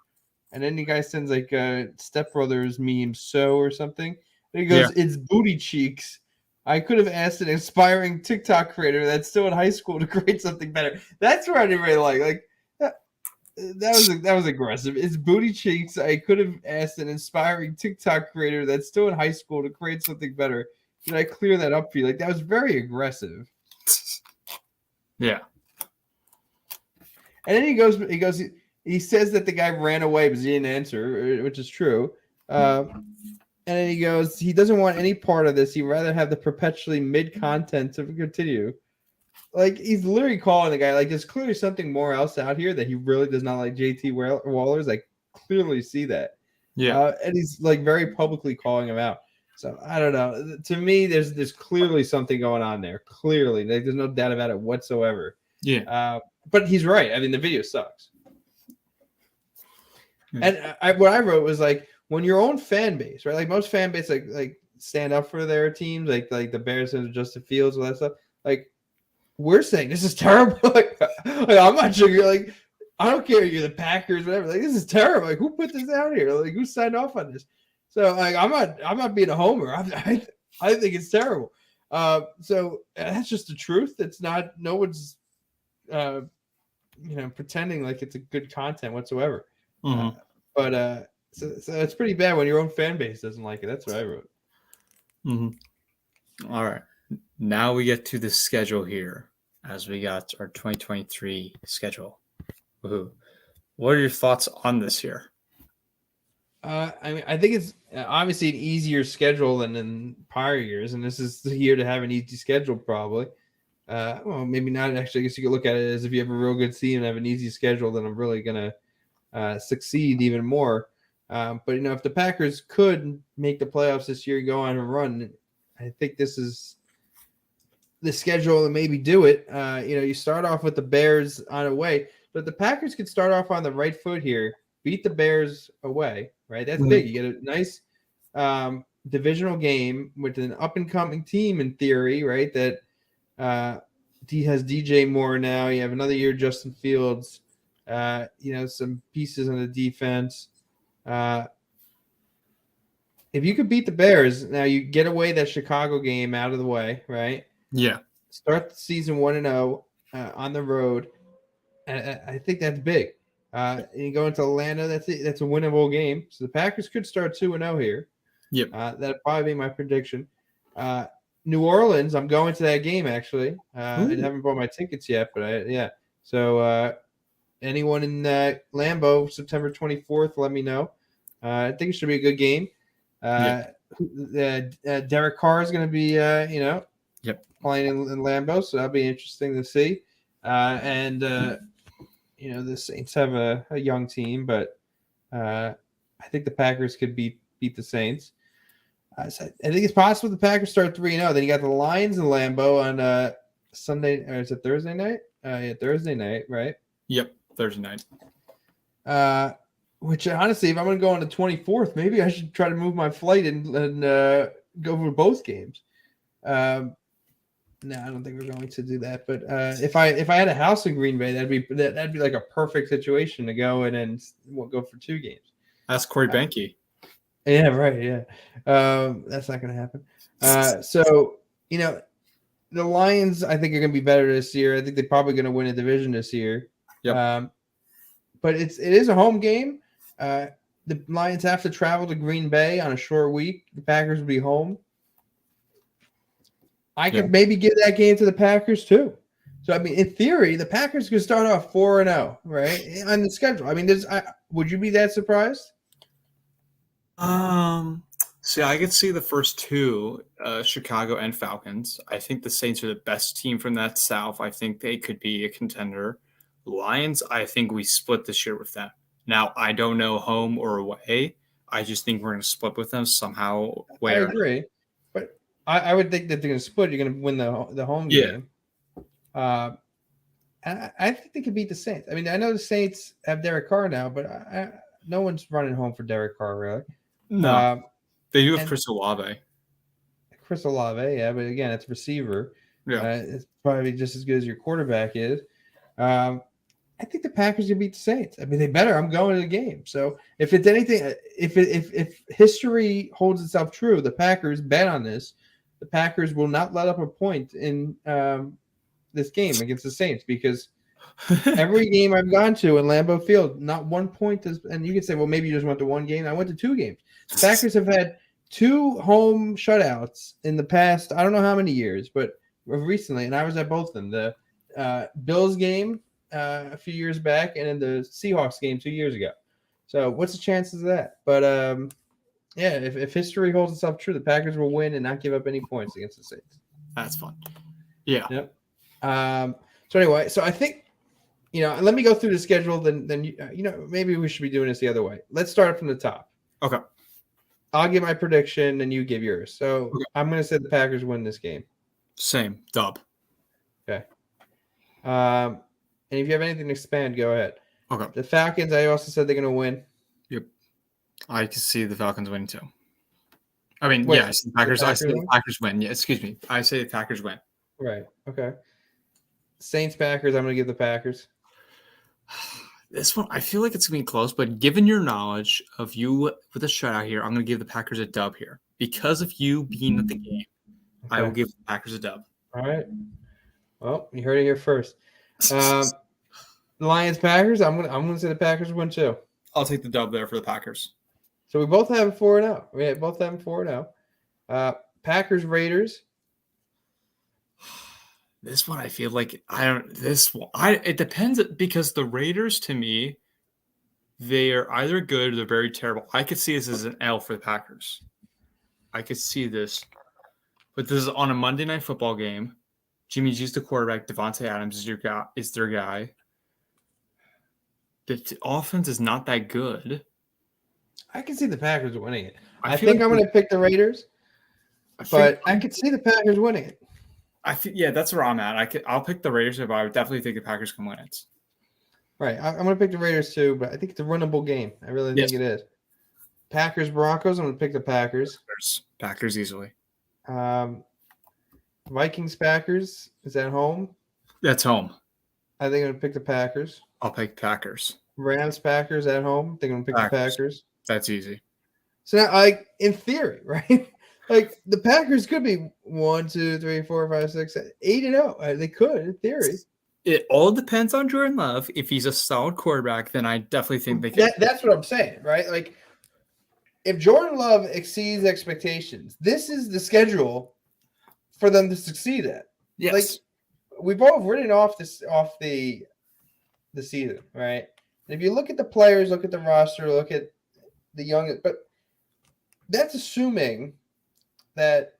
And then the guy sends like a Step Brothers meme, so or something. And he Yeah. goes, "It's booty cheeks. I could have asked an aspiring TikTok creator that's still in high school to create something better." That's what I didn't really like. Like that was aggressive. It's booty cheeks. I could have asked an inspiring TikTok creator that's still in high school to create something better. Did I clear that up for you? Like that was very aggressive. Yeah. And then he says that the guy ran away because he didn't answer, which is true. And then he goes, he doesn't want any part of this. He'd rather have the perpetually mid content to continue. Like he's literally calling the guy. Like there's clearly something more else out here that he really does not like. JT Waller's like clearly see that. Yeah. And he's like very publicly calling him out. So I don't know. To me, there's clearly something going on there. Clearly, like, there's no doubt about it whatsoever. Yeah. But he's right. I mean, the video sucks. And what I wrote was like, when your own fan base, right? Like most fan base, like stand up for their teams, like the Bears and Justin Fields, all that stuff. Like we're saying this is terrible. like I'm not sure. You're like, I don't care. You're the Packers, whatever. Like this is terrible. Like who put this out here? Like who signed off on this? So like I'm not being a homer. I think it's terrible. So that's just the truth. It's not. No one's pretending like it's a good content whatsoever. Mm-hmm. So it's pretty bad when your own fan base doesn't like it. That's what I wrote. Mm-hmm. All right. Now we get to the schedule here, as we got our 2023 schedule. Woohoo. What are your thoughts on this year? I mean, I think it's obviously an easier schedule than in prior years, and this is the year to have an easy schedule, probably. Well, maybe not. Actually, I guess you could look at it as if you have a real good team and have an easy schedule, then I'm really gonna succeed even more. But if the Packers could make the playoffs this year, go on a run, I think this is the schedule to maybe do it. You start off with the Bears on away, but the Packers could start off on the right foot here, beat the Bears away, right? That's big. You get a nice divisional game with an up and coming team in theory, right? That has DJ Moore now. You have another year, Justin Fields. Some pieces on the defense. If you could beat the Bears, now you get away that Chicago game out of the way, right? Yeah. Start the season 1-0 on the road. I think that's big. And you go into Atlanta, that's a winnable game. So the Packers could start 2-0 here. Yep. That'd probably be my prediction. New Orleans, I'm going to that game actually. I haven't bought my tickets yet, but yeah. So anyone in Lambeau, September 24th, let me know. I think it should be a good game. Derek Carr is going to be, playing in Lambeau, so that'll be interesting to see. The Saints have a young team, but I think the Packers could beat the Saints. So I think it's possible the Packers start 3-0. Then you got the Lions in Lambeau on Sunday, or is it Thursday night? Thursday night, right? Yep, Thursday night. Which honestly, if I'm going to go on the 24th, maybe I should try to move my flight and go for both games. No, I don't think we're going to do that. But if I had a house in Green Bay, that'd be like a perfect situation to go in and go for 2 games. Ask Corey Banke. Yeah, right. Yeah, that's not going to happen. The Lions, I think, are going to be better this year. I think they're probably going to win a division this year. Yep. But it is a home game. The Lions have to travel to Green Bay on a short week. The Packers will be home. I could maybe give that game to the Packers too. So I mean, in theory, the Packers could start off 4-0, right, on the schedule. I mean, would you be that surprised? See, I could see the first 2, Chicago and Falcons. I think the Saints are the best team from that South. I think they could be a contender. Lions, I think we split this year with them. Now, I don't know home or away. I just think we're going to split with them somehow. I agree. But I would think that they're going to split. You're going to win the home Yeah. game. I think they could beat the Saints. I mean, I know the Saints have Derek Carr now, but no one's running home for Derek Carr, really. No, they do have And Chris Olave. Chris Olave, yeah, but again, it's receiver. Yeah. It's probably just as good as your quarterback is. I think the Packers can beat the Saints. I mean, they better. I'm going to the game. So if it's anything, if history holds itself true, the Packers bet on this. The Packers will not let up a point in this game against the Saints because every game I've gone to in Lambeau Field, not 1 point is. And you can say, well, maybe you just went to one game. I went to 2 games. The Packers have had 2 home shutouts in the past. I don't know how many years, but recently, and I was at both of them. The Bills game a few years back, and in the Seahawks game 2 years ago. So, what's the chances of that? But yeah, if history holds itself true, the Packers will win and not give up any points against the Saints. That's fun. Yeah. Yep. So anyway, so I think, let me go through the schedule. Then maybe we should be doing this the other way. Let's start from the top. Okay. I'll give my prediction and you give yours. So okay. I'm going to say the Packers win this game. Same. Dub. Okay. And if you have anything to expand, go ahead. Okay. The Falcons, I also said they're going to win. Yep. I can see the Falcons winning too. I mean, yeah, I say the Packers. I say the Packers win. Yeah, excuse me. I say the Packers win. Right. Okay. Saints, Packers, I'm going to give the Packers. This one, I feel like it's going to be close, but given your knowledge of you with a shutout here, I'm going to give the Packers a dub here. Because of you being at the game, okay. I will give the Packers a dub. All right. Well, you heard it here first. Lions, Packers, I'm going to say the Packers win too. I'll take the dub there for the Packers. So we both have 4-0. We both have 4-0. Packers, Raiders. This one, I feel like it depends because the Raiders, to me, they are either good or they're very terrible. I could see this as an L for the Packers. I could see this. But this is on a Monday Night Football game. Jimmy G's the quarterback. Devontae Adams is their guy. The offense is not that good. I can see the Packers winning it. I think I'm going to pick the Raiders, but I could see the Packers winning it. Yeah, that's where I'm at. I'll pick the Raiders, but I would definitely think the Packers can win it. Right. I'm going to pick the Raiders too, but I think it's a winnable game. I really think it is. Packers, Broncos, I'm going to pick the Packers. Packers easily. Vikings, Packers, is that home? That's home. I think I'm going to pick the Packers. I'll pick Packers. Rams, Packers at home. I think I'm going to pick the Packers. That's easy. So now, like, in theory, right? Like, the Packers could be 1, 2, 3, 4, 5, 6, 7, 8-0. They could, in theory. It all depends on Jordan Love. If he's a solid quarterback, then I definitely think they can. That's what I'm saying, right? Like, if Jordan Love exceeds expectations, this is the schedule for them to succeed at. Yes. Like, we've all written off the season, right? And if you look at the players, look at the roster, look at the young, but that's assuming that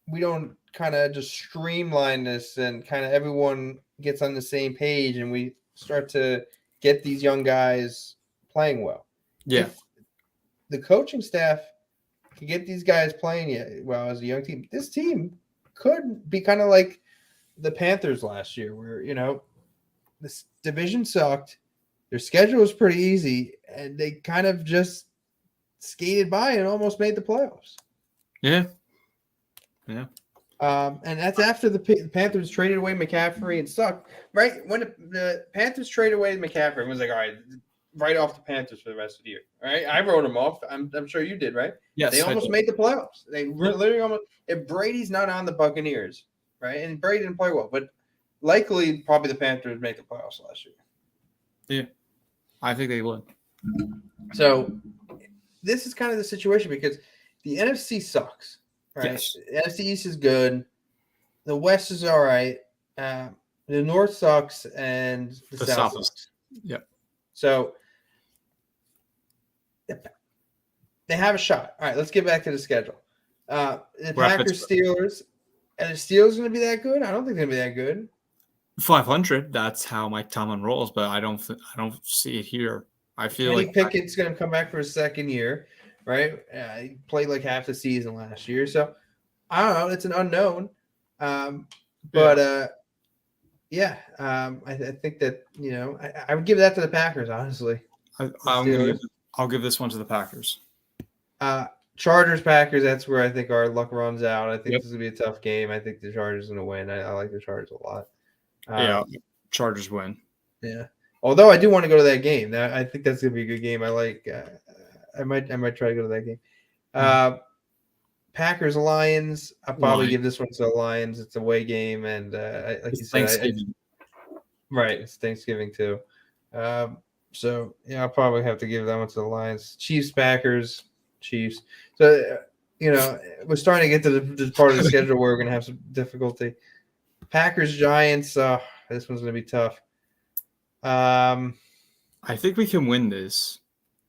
we don't kind of just streamline this and kind of everyone gets on the same page and we start to get these young guys playing well. Yeah. If the coaching staff can get these guys playing well as a young team, this team could be kind of like the Panthers last year where, this division sucked. Their schedule was pretty easy and they kind of just skated by and almost made the playoffs. Yeah. Yeah. And that's after the Panthers traded away McCaffrey and sucked. Right when the Panthers traded away McCaffrey, it was like, all right, write off the Panthers for the rest of the year. All right, I wrote them off. I'm sure you did, right? Yes. They almost made the playoffs. They literally almost. If Brady's not on the Buccaneers, right, and Brady didn't play well, but likely probably the Panthers make the playoffs last year. Yeah, I think they would. So this is kind of the situation because the NFC sucks. Right. Yes. The NFC East is good. The West is all right. The North sucks, and the South sucks. Yep. So they have a shot. All right, let's get back to the schedule. The Packers, Steelers. And the Steelers going to be that good? I don't think they're going to be that good. 500. That's how Mike Tomlin rolls, but I don't see it here. I feel like Pickett's going to come back for his second year. Right, he played like half the season last year, so I don't know. It's an unknown. Um, Yeah. but yeah, I think that I would give that to the Packers. Honestly, I, the I'm gonna give. Steelers. I'll give this one to the Packers. Uh, Chargers, Packers. That's where I think our luck runs out. I think Yep. this is gonna be a tough game. I think the Chargers are gonna win. I like the Chargers a lot. Yeah. Um, Chargers win. yeah. Although I do want to go to that game. I think that's gonna be a good game. I like. I might try to go to that game. Mhm. Packers Lions. I'll probably Line. give this one to the Lions. It's a away game, and like you It's said, Thanksgiving. right. It's Thanksgiving too. Um, so yeah, I'll probably have to give that one to the Lions. Chiefs, Packers, Chiefs. So we're starting to get to the part of the schedule where we're gonna have some difficulty. Packers, Giants. This one's gonna be tough. I think we can win this.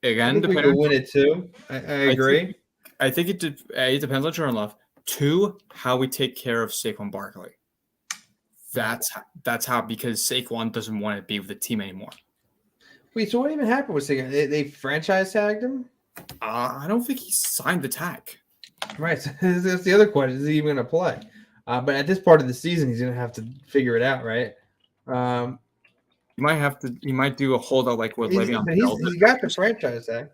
I Again, think we could depending. win it too. I I think. agree. I think it depends on Jordan Love. Two, how we take care of Saquon Barkley. That's how, because Saquon doesn't want to be with the team anymore. Wait, so what even happened with Saquon? They franchise tagged him? I don't think he signed the tag. Right. So that's the other question. Is he even going to play? But at this part of the season, he's going to have to figure it out, right? You might have to. You might do a holdout like with Le'Veon Bell. He's got the franchise tag.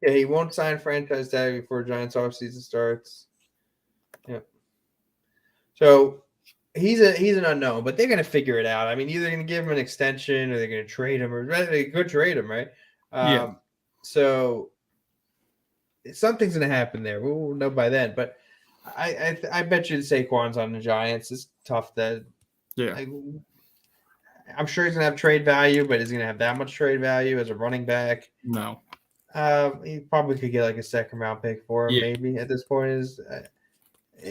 Yeah, he won't sign franchise tag before Giants offseason starts. Yeah. So he's an unknown, but they're going to figure it out. I mean, either going to give him an extension or they're going to trade him, or they could trade him, right? Yeah. So something's going to happen there. We'll know by then. But I bet you Saquon's on the Giants. It's tough that. Yeah. I'm sure he's going to have trade value, but is he going to have that much trade value as a running back? No. He probably could get like a second round pick for him, maybe at this point.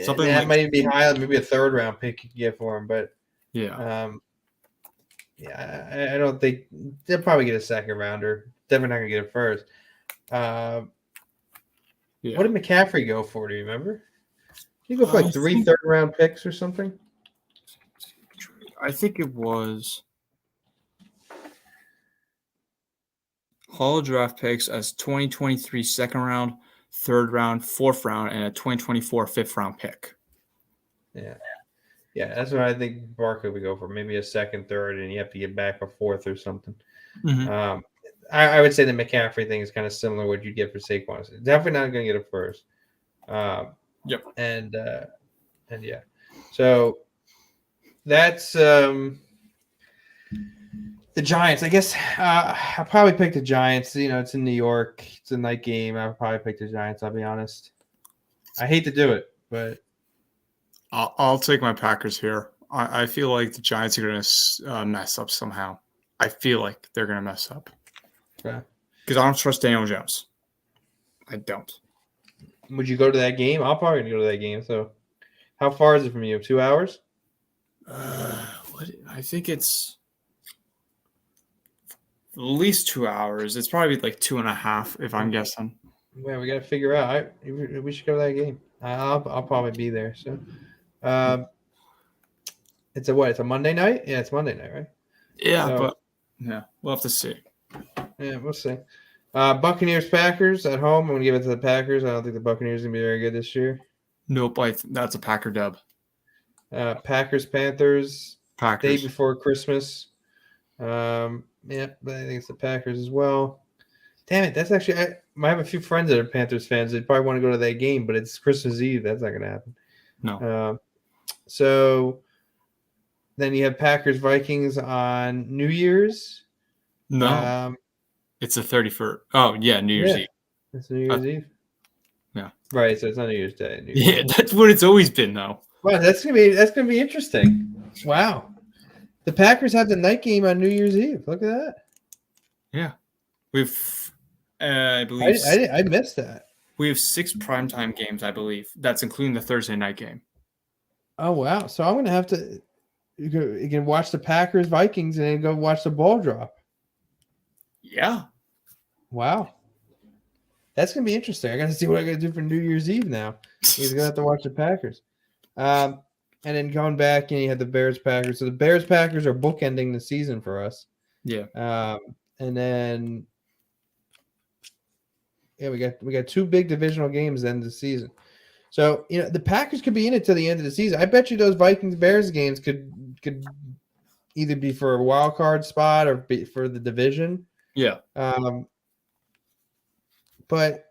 Something that like, might even be high, maybe a third round pick you could get for him. But yeah, I don't think they'll probably get a second rounder. Definitely not going to get a first. yeah. What did McCaffrey go for? Do you remember? Did he go for like three third round picks or something? I think it was Hall draft picks as 2023 second round, third round, fourth round, and a 2024 fifth round pick. Yeah, that's what I think Barkley would go for. Maybe a second, third, and you have to get back a fourth or something. Mm-hmm. I would say the McCaffrey thing is kind of similar to what you'd get for Saquon. Definitely not going to get a first. Yep. And yeah. So that's the Giants. I guess I'll probably pick the Giants. It's in New York. It's a night game. I'll probably pick the Giants, I'll be honest. I hate to do it, but I'll take my Packers here. I feel like the Giants are going to mess up somehow. I feel like they're going to mess up. Okay. Because I don't trust Daniel Jones. I don't. Would you go to that game? I'll probably go to that game. So how far is it from you? 2 hours? I think it's at least 2 hours. It's probably like 2.5 if I'm guessing. Yeah, we got to figure out. We should go to that game. I'll probably be there. So, it's a Monday night? Yeah, it's Monday night, right? Yeah, So, but yeah, we'll have to see. Yeah, we'll see. Buccaneers, Packers at home. I'm gonna give it to the Packers. I don't think the Buccaneers are gonna be very good this year. Nope, that's a Packer dub. Packers, Panthers. Packers. Day before Christmas. Yeah, but I think it's the Packers as well. Damn it, that's actually I have a few friends that are Panthers fans. They probably want to go to that game, but it's Christmas Eve. That's not gonna happen. No. So then you have Packers, Vikings on New Year's. No. It's the 31st. Oh, yeah, New Year's Eve. It's New Year's Eve. Yeah. Right, so it's not New Year's Day. That's what it's always been, though. Wow, that's gonna be interesting. Wow. The Packers have the night game on New Year's Eve. Look at that. Yeah. We've I believe I missed that. We have 6 primetime games, I believe. That's including the Thursday night game. Oh wow. So I'm gonna have to you can watch the Packers Vikings and then go watch the ball drop. Yeah. Wow. That's gonna be interesting. I gotta see what I gotta do for New Year's Eve now. He's gonna have to watch the Packers. And then going back and you had the Bears Packers. So the Bears Packers are bookending the season for us. Yeah. And then we got 2 big divisional games end of the season. So the Packers could be in it to the end of the season. I bet you those Vikings Bears games could either be for a wild card spot or be for the division. Yeah. But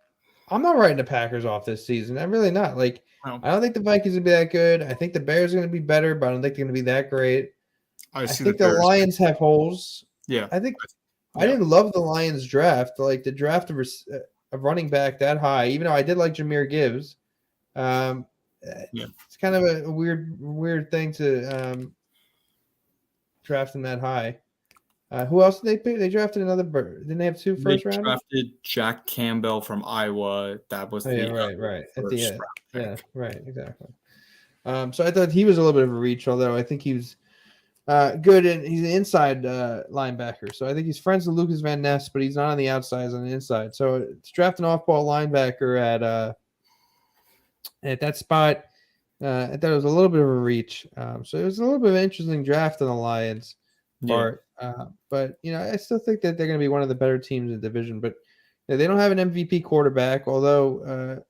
I'm not writing the Packers off this season. I'm really not. Like, No. I don't think the Vikings will be that good. I think the Bears are going to be better, but I don't think they're going to be that great. I see think the the Bears. Lions have holes. Yeah. I didn't love the Lions draft. Like the draft of a running back that high, even though I did like Jahmyr Gibbs. It's kind of a weird thing to draft him that high. Who else did they pick? They drafted another bird. Didn't they have two first rounders? They drafted Jack Campbell from Iowa. That was right. At the end. Yeah, right, exactly. So I thought he was a little bit of a reach, although I think he was good, and he's an inside linebacker. So I think he's friends with Lucas Van Ness, but he's not on the outside, he's on the inside. So to draft an off-ball linebacker at that spot, I thought it was a little bit of a reach. So it was a little bit of an interesting draft on the Lions part. But I still think that they're going to be one of the better teams in the division. But they don't have an MVP quarterback, although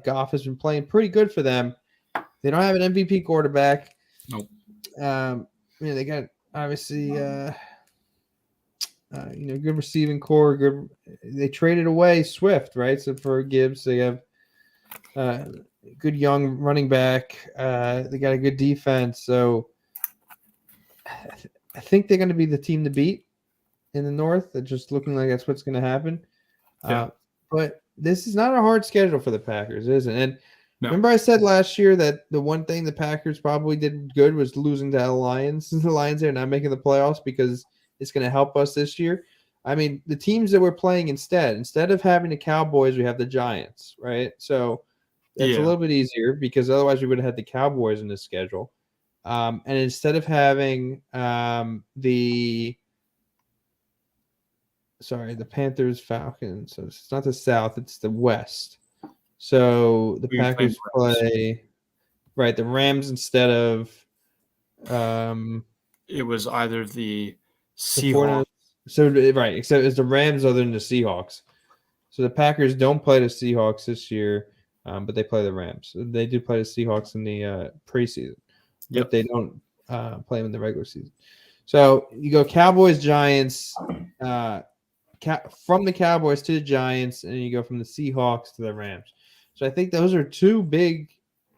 Goff has been playing pretty good for them. They don't have an MVP quarterback. Nope. They got obviously good receiving core. Good. They traded away Swift, right? So for Gibbs, they have good young running back. They got a good defense. So I think they're going to be the team to beat in the North. They're just looking like that's what's going to happen. But this is not a hard schedule for the Packers, is it? And remember I said last year that the one thing the Packers probably did good was losing to the Lions. Since the Lions are not making the playoffs because it's going to help us this year. I mean, the teams that we're playing instead of having the Cowboys, we have the Giants, right? So that's a little bit easier because otherwise we would have had the Cowboys in the schedule. And instead of having the Panthers, Falcons, so it's not the South, it's the West. So the Packers play the Rams instead of it was either the Seahawks. Except it's the Rams other than the Seahawks. So the Packers don't play the Seahawks this year, but they play the Rams. They do play the Seahawks in the preseason. But they don't play them in the regular season. So you go Cowboys, Giants, from the Cowboys to the Giants, and you go from the Seahawks to the Rams. So I think those are two big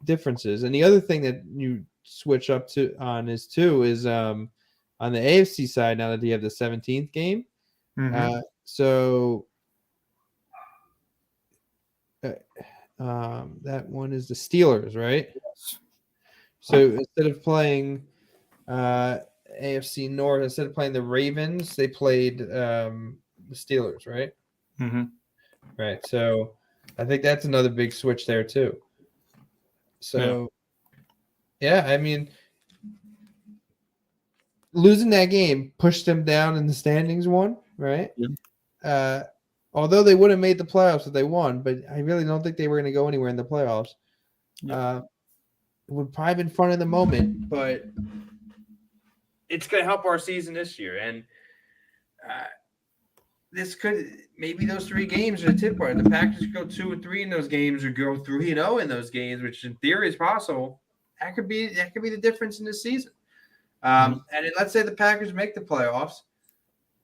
differences. And the other thing that you switch up is on the AFC side now that you have the 17th game. Mm-hmm. That one is the Steelers, right? Yes. So instead of playing AFC North, instead of playing the Ravens, they played the Steelers, right? Mm-hmm. Right. So I think that's another big switch there too. So, I mean, losing that game pushed them down in the standings one, right? Yeah. Although they would have made the playoffs if they won, but I really don't think they were going to go anywhere in the playoffs. It would probably been fun in the moment, but it's going to help our season this year. And maybe those three games are the tip part. The Packers go 2-3 in those games, or go 3-0 in those games, which in theory is possible. That could be the difference in this season. And then let's say the Packers make the playoffs.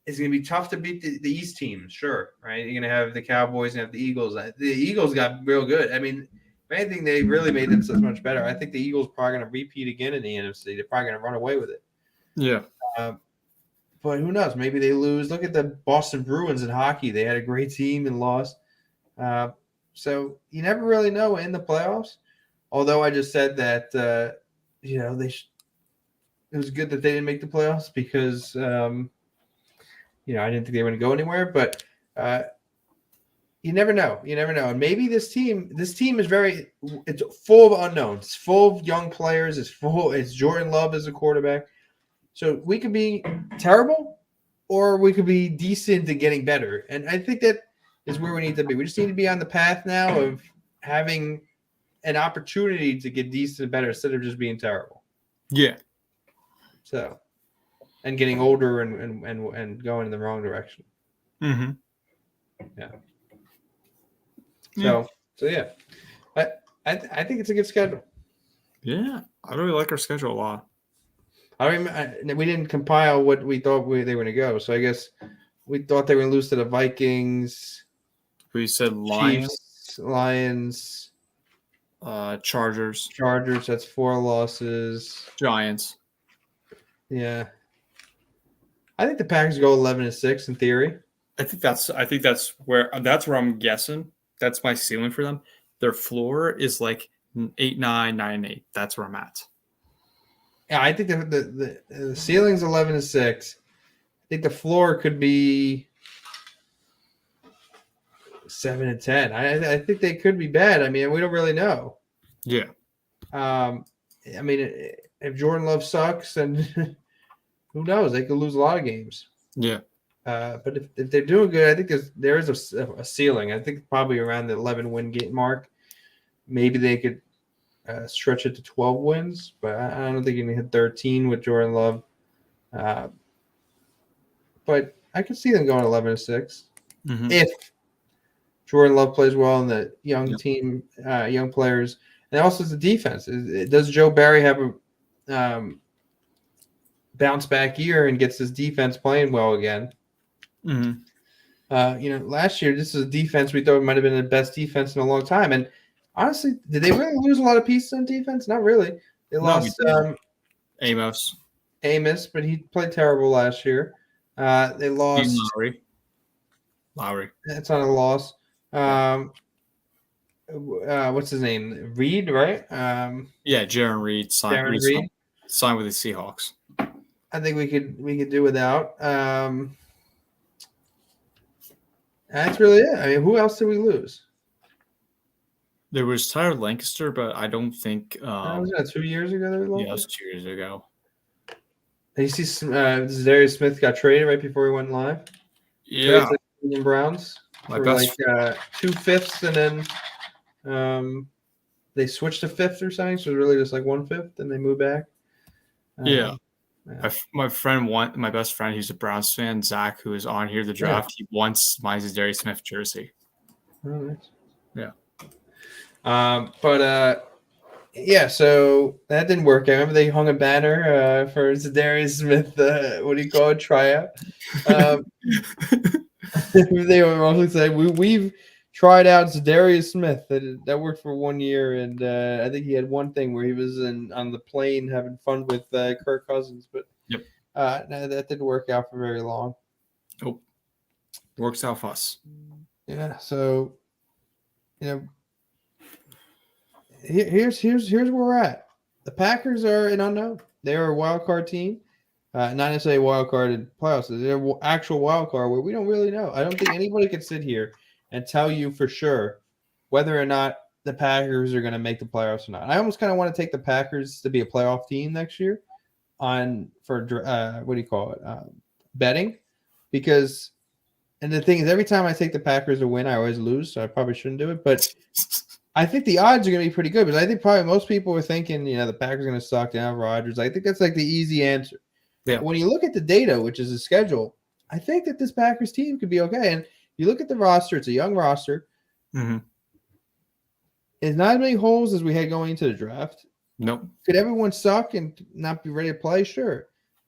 It's going to be tough to beat the East teams, sure, right? You're going to have the Cowboys and have the Eagles. The Eagles got real good. I mean, if anything, they really made themselves much better. I think the Eagles are probably going to repeat again in the NFC. They're probably going to run away with it. Yeah. But who knows? Maybe they lose. Look at the Boston Bruins in hockey. They had a great team and lost. So you never really know in the playoffs. Although I just said that, it was good that they didn't make the playoffs because, I didn't think they were going to go anywhere. But you never know. You never know. And maybe this team is it's full of unknowns. It's full of young players. It's Jordan Love as a quarterback. So we could be terrible or we could be decent to getting better. And I think that is where we need to be. We just need to be on the path now of having an opportunity to get decent and better instead of just being terrible. Yeah. So, and getting older and going in the wrong direction. Mm-hmm. Yeah. So yeah. I think it's a good schedule. Yeah, I really like our schedule a lot. We didn't compile what we thought they were going to go, so I guess we thought they were going to lose to the Vikings, We said Lions, Chiefs, Lions, Chargers, Chargers. That's 4 losses. Giants. Yeah, I think the Packers go 11-6 in theory. I think that's where I'm guessing. That's my ceiling for them. Their floor is like 8-9, 9-8. That's where I'm at. Yeah, I think the ceiling's 11-6. I think the floor could be 7-10. I think they could be bad. I mean, we don't really know. Yeah. I mean, if Jordan Love sucks, then who knows? They could lose a lot of games. Yeah. But if they're doing good, I think there is a ceiling. I think probably around the 11 win gate mark. Maybe they could stretch it to 12 wins, but I don't think you can hit 13 with Jordan Love. But I could see them going 11-6 if Jordan Love plays well and the young team, young players, and also the defense. Does Joe Barry have a bounce back year and gets his defense playing well again? Last year this is a defense we thought might have been the best defense in a long time, and honestly, did they really lose a lot of pieces on defense? Not really. They lost Amos, but he played terrible last year. They lost Lowry. That's not a loss. What's his name? Reed, right? Jaron Reed signed with the Seahawks. I think we could do without. That's really it. I mean, who else did we lose? There was Tyler Lancaster, but I don't think. Was that 2 years ago? That we lost? Yeah, it was 2 years ago. And you see, Darius Smith got traded right before he went live. Yeah, the Browns for like 2/5, and then they switched to 5th or something. So it was really just like 1/5, and they moved back. Yeah. My best friend, who's a Browns fan, Zach, who is on here the draft, he wants my Darius Smith jersey. Oh, nice. Yeah. So that didn't work. I remember they hung a banner for Darius Smith. What do you call it? Tryout. They were also saying we've tried out Darius Smith. That worked for 1 year, and I think he had one thing where he was on the plane having fun with Kirk Cousins, but no, that didn't work out for very long. Nope. Works out for us. Yeah. So, here's where we're at. The Packers are an unknown. They are a wild card team. Not necessarily a wild card in playoffs. They're an actual wild card where we don't really know. I don't think anybody can sit here and tell you for sure whether or not the Packers are going to make the playoffs or not. I almost kind of want to take the Packers to be a playoff team next year betting, because, and the thing is, every time I take the Packers to win, I always lose, so I probably shouldn't do it, but I think the odds are going to be pretty good, because I think probably most people are thinking, the Packers are going to suck down Rodgers. I think that's like the easy answer. Yeah. When you look at the data, which is the schedule, I think that this Packers team could be okay. And you look at the roster; it's a young roster. Mm-hmm. It's not as many holes as we had going into the draft. Nope. Could everyone suck and not be ready to play? Sure.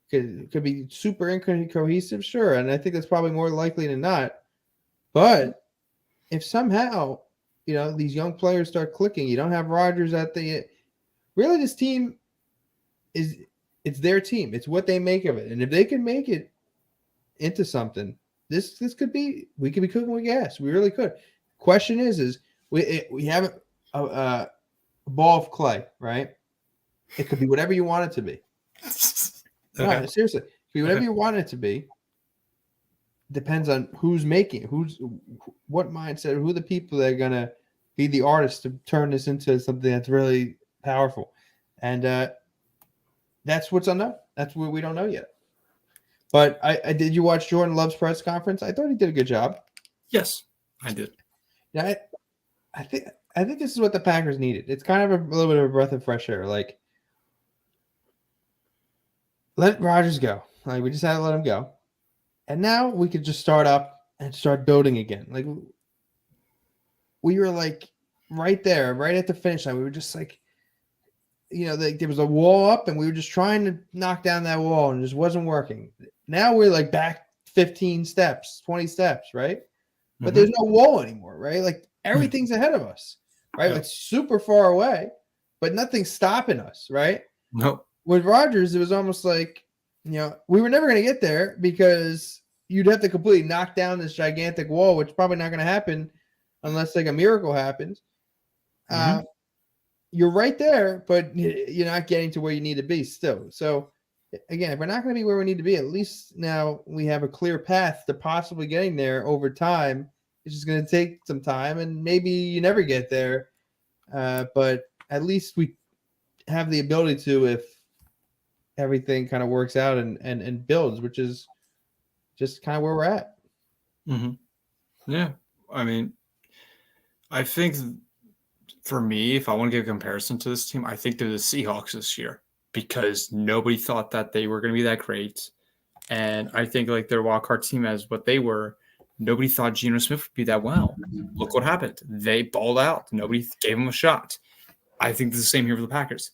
Could be super incohesive? Sure. And I think that's probably more likely than not. But if somehow, these young players start clicking, you don't have Rodgers really, this team it's their team. It's what they make of it. And if they can make it into something, this could be, we could be cooking with gas. We really could. Question is we have a ball of clay, right? It could be whatever you want it to be. Okay. No, seriously, it could be whatever you want it to be. Depends on who's making it, what mindset, who the people that are gonna be the artists to turn this into something that's really powerful. And that's what's unknown. That's what we don't know yet. But I did you watch Jordan Love's press conference? I thought he did a good job. Yes, I did. Yeah, I think this is what the Packers needed. It's kind of a little bit of a breath of fresh air. Like, let Rodgers go. Like, we just had to let him go. And now we could just start up and start building again. Like, we were like right there, right at the finish line. We were just like, there was a wall up, and we were just trying to knock down that wall, and it just wasn't working. Now we're like back 15 steps, 20 steps, right? But there's no wall anymore, right? Like everything's ahead of us, right? Yeah. Like super far away, but nothing's stopping us, right? Nope. With Rodgers, it was almost like, we were never going to get there because you'd have to completely knock down this gigantic wall, which is probably not going to happen unless like a miracle happens. You're right there, but you're not getting to where you need to be still. So again, if we're not going to be where we need to be, at least now we have a clear path to possibly getting there over time. It's just going to take some time, and maybe you never get there. But at least we have the ability to, if everything kind of works out and builds, which is just kind of where we're at. Yeah. I mean, I think for me, if I want to give a comparison to this team, I think they're the Seahawks this year because nobody thought that they were going to be that great. And I think like their wildcard team as what they were, nobody thought Geno Smith would be that well. Look what happened. They balled out. Nobody gave them a shot. I think it's the same here for the Packers.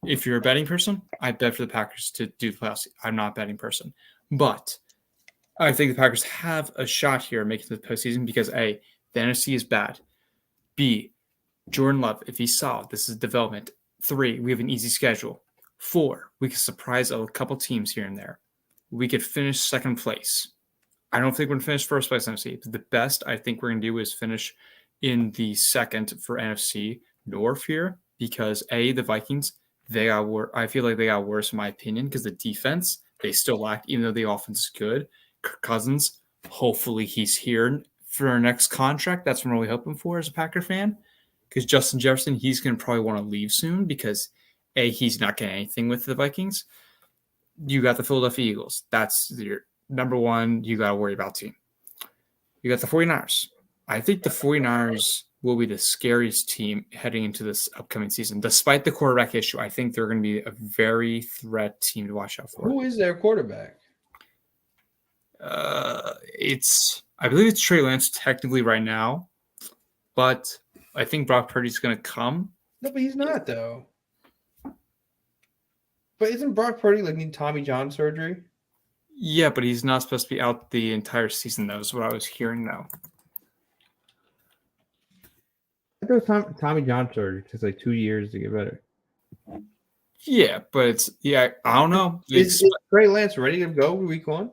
If you're a betting person, I bet for the Packers to do the playoffs. I'm not a betting person. But I think the Packers have a shot here making the postseason because A, the NFC is bad. B, Jordan Love, if he's solid, this is development. 3, we have an easy schedule. 4, we could surprise a couple teams here and there. We could finish second place. I don't think we're going to finish first place NFC. The best I think we're going to do is finish in the second for NFC North here because A, the Vikings, I feel like they got worse in my opinion because the defense, they still lack, even though the offense is good. Kirk Cousins, hopefully he's here for our next contract. That's what I'm really hoping for as a Packer fan. Because Justin Jefferson, he's going to probably want to leave soon because, A, he's not getting anything with the Vikings. You got the Philadelphia Eagles. That's your number one you got to worry about team. You got the 49ers. I think the 49ers will be the scariest team heading into this upcoming season. Despite the quarterback issue, I think they're going to be a very threat team to watch out for. Who is their quarterback? I believe it's Trey Lance technically right now, but I think Brock Purdy's going to come. No, but he's not, though. But isn't Brock Purdy like need Tommy John surgery? Yeah, but he's not supposed to be out the entire season. That was what I was hearing now. I thought Tommy John surgery takes like 2 years to get better. Yeah, but I don't know. Is Trey Lance ready to go week 1?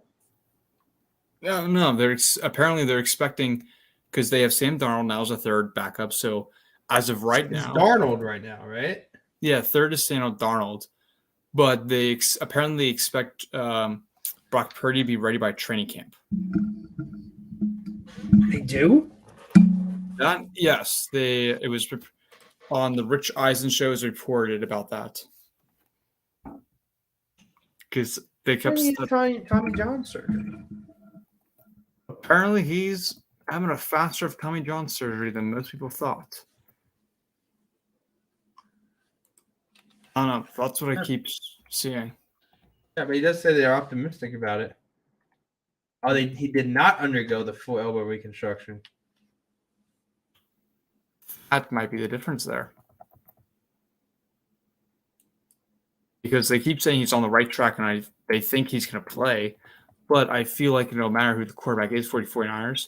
No. They're expecting because they have Sam Darnold now as a third backup. So as of right now, Darnold right now, right? Yeah, third is Sam Darnold, but they apparently expect Brock Purdy to be ready by training camp. They do? Yes, it was on the Rich Eisen show is reported about that because they kept Tommy John surgery. Apparently, he's having a faster of Tommy John surgery than most people thought. I don't know. That's what I keep seeing. Yeah, but he does say they're optimistic about it. He did not undergo the full elbow reconstruction. That might be the difference there. Because they keep saying he's on the right track and they think he's going to play. But I feel like no matter who the quarterback is for the 49ers,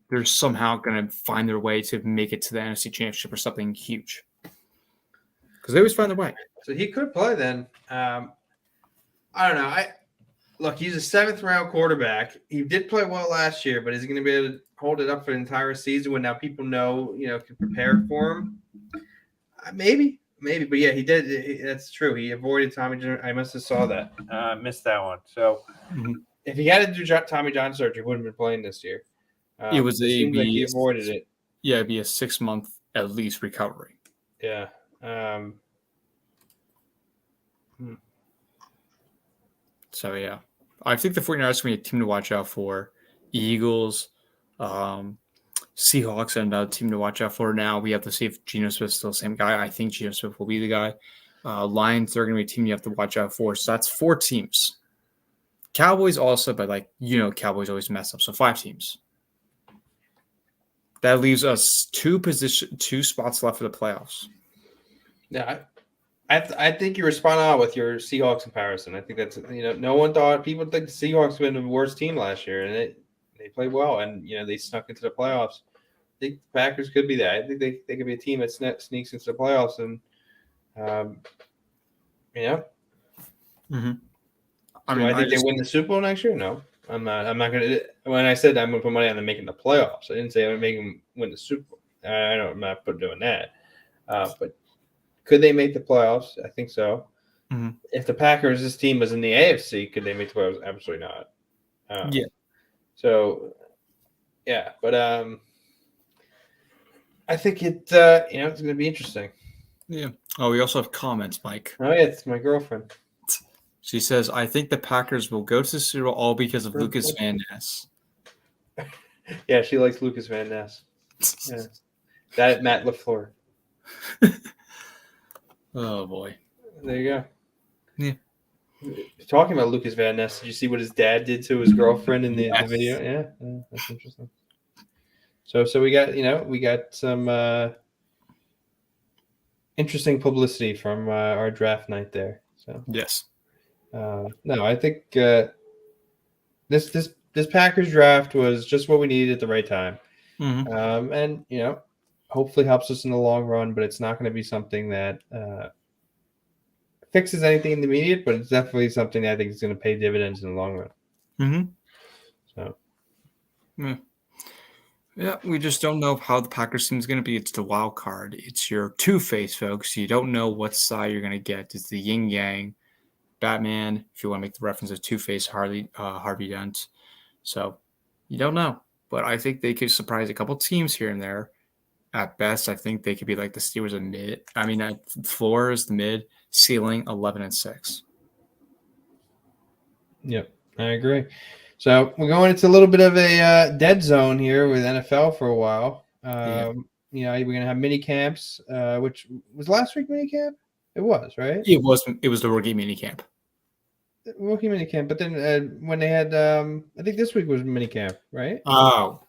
they're somehow going to find their way to make it to the NFC Championship or something huge. Because they always find their way. So he could play then. I don't know. Look, he's a 7th-round quarterback. He did play well last year, but is he going to be able to hold it up for the entire season when now people know, can prepare for him? Maybe. But yeah, he did. That's true. He avoided Tommy John. I must have saw that. Missed that one. So if he had to do Tommy John surgery, he wouldn't have been playing this year. It seems like he avoided it. Yeah, it'd be a 6-month at least recovery. Yeah. So, yeah. I think the 49ers are going to be a team to watch out for. Eagles, Seahawks, and another team to watch out for. Now we have to see if Geno Smith's still the same guy. I think Geno Smith will be the guy. Lions, they're going to be a team you have to watch out for. So that's 4 teams. Cowboys also, but Cowboys always mess up. So 5 teams. That leaves us two spots left for the playoffs. Yeah, I think you were spot on with your Seahawks comparison. I think that's no one thought people think the Seahawks been the worst team last year, and they played well, and they snuck into the playoffs. I think the Packers could be that. I think they could be a team that sneaks into the playoffs, and Mm-hmm. Do I think they win the Super Bowl next year? No, I'm not. I'm not gonna. When I said I'm gonna put money on them making the playoffs, I didn't say I'm gonna make them win the Super Bowl. I'm not doing that. But could they make the playoffs? I think so. Mm-hmm. If the Packers, this team was in the AFC, could they make the playoffs? Absolutely not. Yeah. So, yeah, but I think it's going to be interesting. Yeah. Oh, we also have comments, Mike. Oh yeah, it's my girlfriend. She says, "I think the Packers will go to the Super Bowl all because of Lucas Van Ness." Yeah, she likes Lucas Van Ness. Yeah. That Matt LaFleur. Oh boy. There you go. Yeah. Talking about Lucas Van Ness, did you see what his dad did to his girlfriend in the video? Yeah, that's interesting. So we got some interesting publicity from our draft night there. So yes. No, I think this Packers draft was just what we needed at the right time. Mm-hmm. And hopefully helps us in the long run, but it's not going to be something that fixes anything in the immediate, but it's definitely something that I think is going to pay dividends in the long run. Mm-hmm. So, yeah, we just don't know how the Packers team is going to be. It's the wild card. It's your two-face, folks. You don't know what side you're going to get. It's the yin-yang, Batman, if you want to make the reference of Two-Face, Harvey Dent. So you don't know. But I think they could surprise a couple teams here and there. At best, I think they could be like the Steelers and mid. I mean, at floor is the mid, ceiling 11-6. Yep, I agree. So we're going into a little bit of a dead zone here with NFL for a while. We're going to have mini camps, which was last week mini camp. It was, right? It was the rookie mini camp. Rookie mini camp, but then when they had, I think this week was mini camp, right? Oh,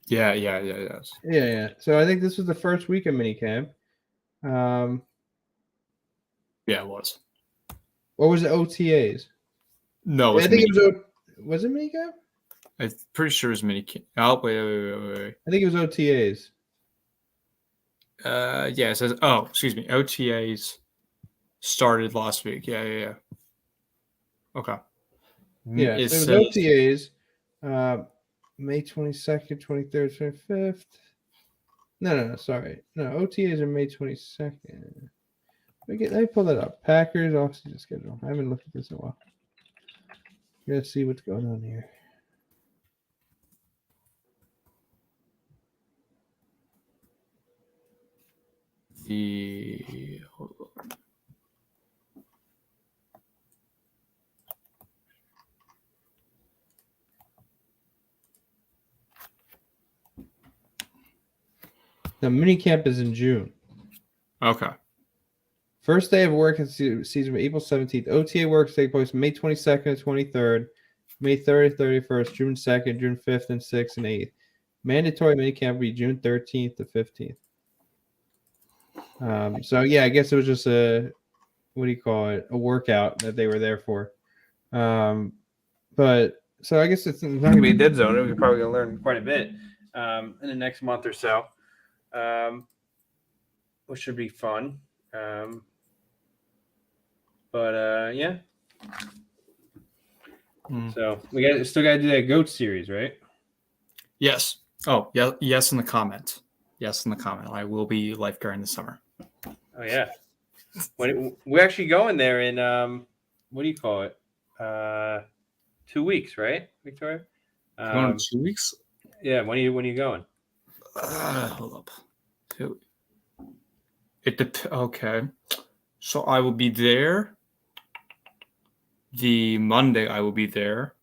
yes. Yeah. So I think this was the first week of mini camp. Yeah, it was. Or was it OTAs? No, I think it was it mini camp? I'm pretty sure it was mini camp. Oh, wait. I think it was OTAs. Yeah, it says, excuse me, OTAs started last week. Yeah. Okay. Yeah, so it was OTAs, May 22nd, 23rd, 25th. No, sorry. No, OTAs are May 22nd. Let me pull that up. Packers off-season schedule. I haven't looked at this in a while. Let's see what's going on here. Hold on. The mini camp is in June. Okay. First day of work in season April 17th. OTA works take place May 22nd and 23rd, May 30th, 31st, June 2nd, June 5th, and 6th and 8th. Mandatory minicamp will be June 13th to 15th. So, yeah, I guess it was just a workout that they were there for. But so I guess it's not going to be a dead zone. We're probably going to learn quite a bit in the next month or so, which should be fun. Yeah. So we still got to do that GOAT series, right? Yes. Oh, yeah. Yes, in the comment. Yes, in the comment. I will be lifeguarding this summer. Oh yeah. We're actually going there in what do you call it? 2 weeks, right, Victoria? Going in 2 weeks? Yeah. When are you going? Hold up. Okay. So I will be there. The Monday I will be there.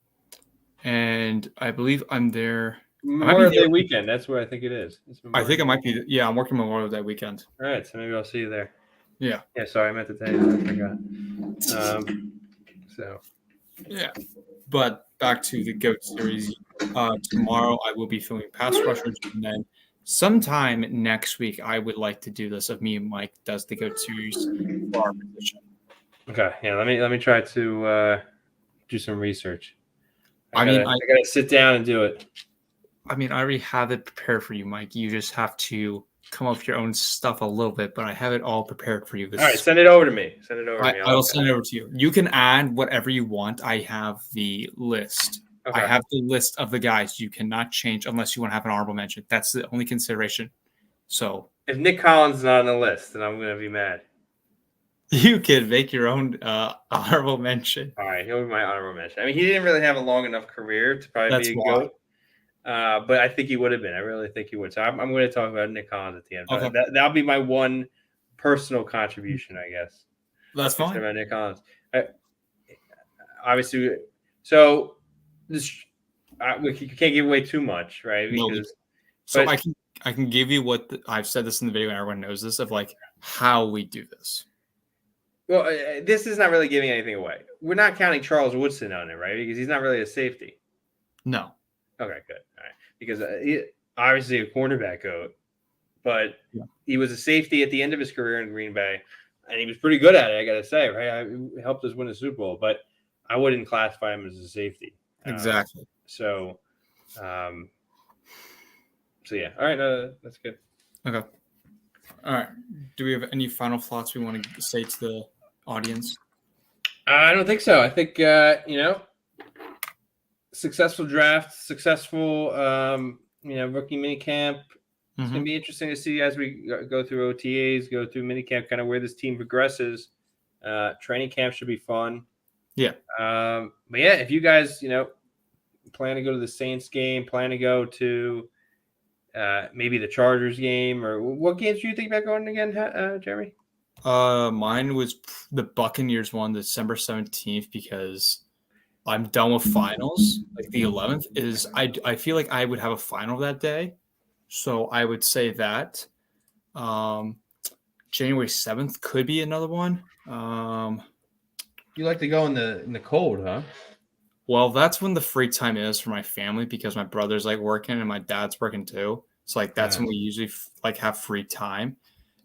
And I believe I'm there. Memorial Day weekend. That's where I think it is. I think I might be. Yeah, I'm working Memorial Day weekend. All right. So maybe I'll see you there. Yeah. Yeah. Sorry, I meant to tell you that. I forgot. So. Yeah. But back to the GOAT series. Tomorrow I will be filming pass rushers, and then sometime next week, I would like to do this. Of me and Mike does the go-tos for our position. Okay, yeah. Let me try to do some research. I I mean, gotta sit down and do it. I already have it prepared for you, Mike. You just have to come up with your own stuff a little bit, but I have it all prepared for you. All right, send it over to me. Send it over to me. I will send it over to you. You can add whatever you want. I have the list. I Okay. have the list of the guys. You cannot change unless you want to have an honorable mention. That's the only consideration. So If Nick Collins is not on the list, then I'm gonna be mad. you can make your own honorable mention. All right, he'll be my honorable mention. I mean, he didn't really have a long enough career to probably That's be a why. GOAT, but I think he would have been. I really think he would. So I'm going to talk about Nick Collins at the end. Okay. That'll be my one personal contribution, I guess. That's fine. About Nick Collins. Obviously, so this we can't give away too much, right? Because so I can give you what I've said this in the video, and everyone knows this of like how we do this. Well, this is not really giving anything away. We're not counting Charles Woodson on it, right? Because he's not really a safety. No. Okay, good. All right. Because he, obviously a cornerback GOAT, but he was a safety at the end of his career in Green Bay, and he was pretty good at it, I got to say, right? He helped us win a Super Bowl, but I wouldn't classify him as a safety. Exactly. So yeah. All right, that's good. Okay. All right. Do we have any final thoughts we want to say to the audience? I don't think so. I think successful draft, successful rookie minicamp. It's going to be interesting to see as we go through OTAs, go through minicamp, kind of where this team progresses. Training camp should be fun. Yeah. But yeah, if you guys plan to go to the Saints game, plan to go to maybe the Chargers game, or what games do you think about going again, Jeremy? Mine was the Buccaneers one, December 17th, because I'm done with finals. Like the 11th is, I feel like I would have a final that day, so I would say that. January 7th could be another one. You like to go in the cold, huh? Well, that's when the free time is for my family because my brother's like working and my dad's working too. So like that's when we usually like have free time.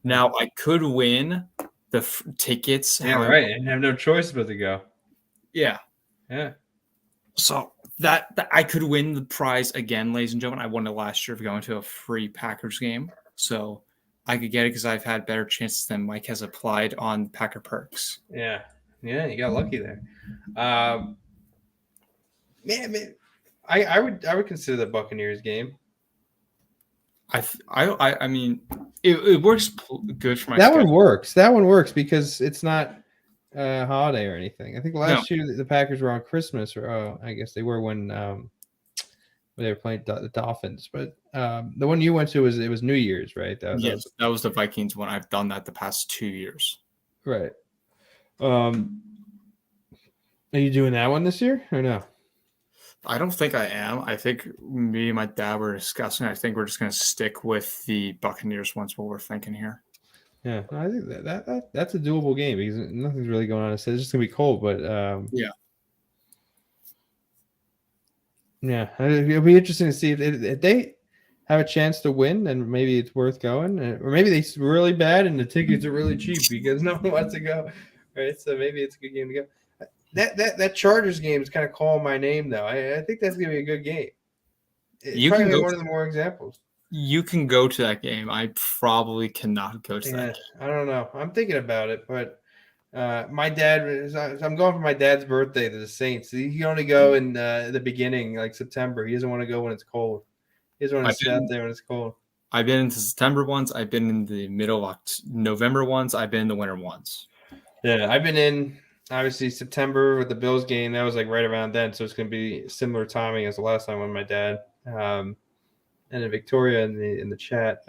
Now I could win the tickets. Yeah, however, right. And have no choice but to go. Yeah. Yeah. So that I could win the prize again, ladies and gentlemen. I won it last year of going to a free Packers game. So I could get it because I've had better chances than Mike has applied on Packer Perks. Yeah. Yeah, you got lucky there. Man, I would consider the Buccaneers game. I mean, it works good for my. That one works. That one works because it's not a holiday or anything. I think last year the Packers were on Christmas, or I guess they were when they were playing the Dolphins. But the one you went to was New Year's, right? That was the Vikings one. I've done that the past 2 years. Right. Are you doing that one this year or no? I don't think I am. I think me and my dad were discussing. I think we're just going to stick with the Buccaneers ones. What we're thinking here. Yeah, I think that's a doable game because nothing's really going on. It's just going to be cold, but yeah, it'll be interesting to see if they have a chance to win, then maybe it's worth going, or maybe they're really bad and the tickets are really cheap because no one wants to go. Right, so maybe it's a good game to go. That Chargers game is kind of calling my name, though. I think that's going to be a good game. It's probably one of the more examples. You can go to that game. I probably cannot go to that game. I don't know. I'm thinking about it, but my dad I'm going for my dad's birthday to the Saints. He can only go in the beginning, like September. He doesn't want to go when it's cold. He doesn't want to sit out there when it's cold. I've been into September ones. I've been in the middle of November ones. I've been in the winter ones. Yeah, I've been in obviously September with the Bills game. That was like right around then, so it's going to be similar timing as the last time with my dad. And then Victoria in the chat.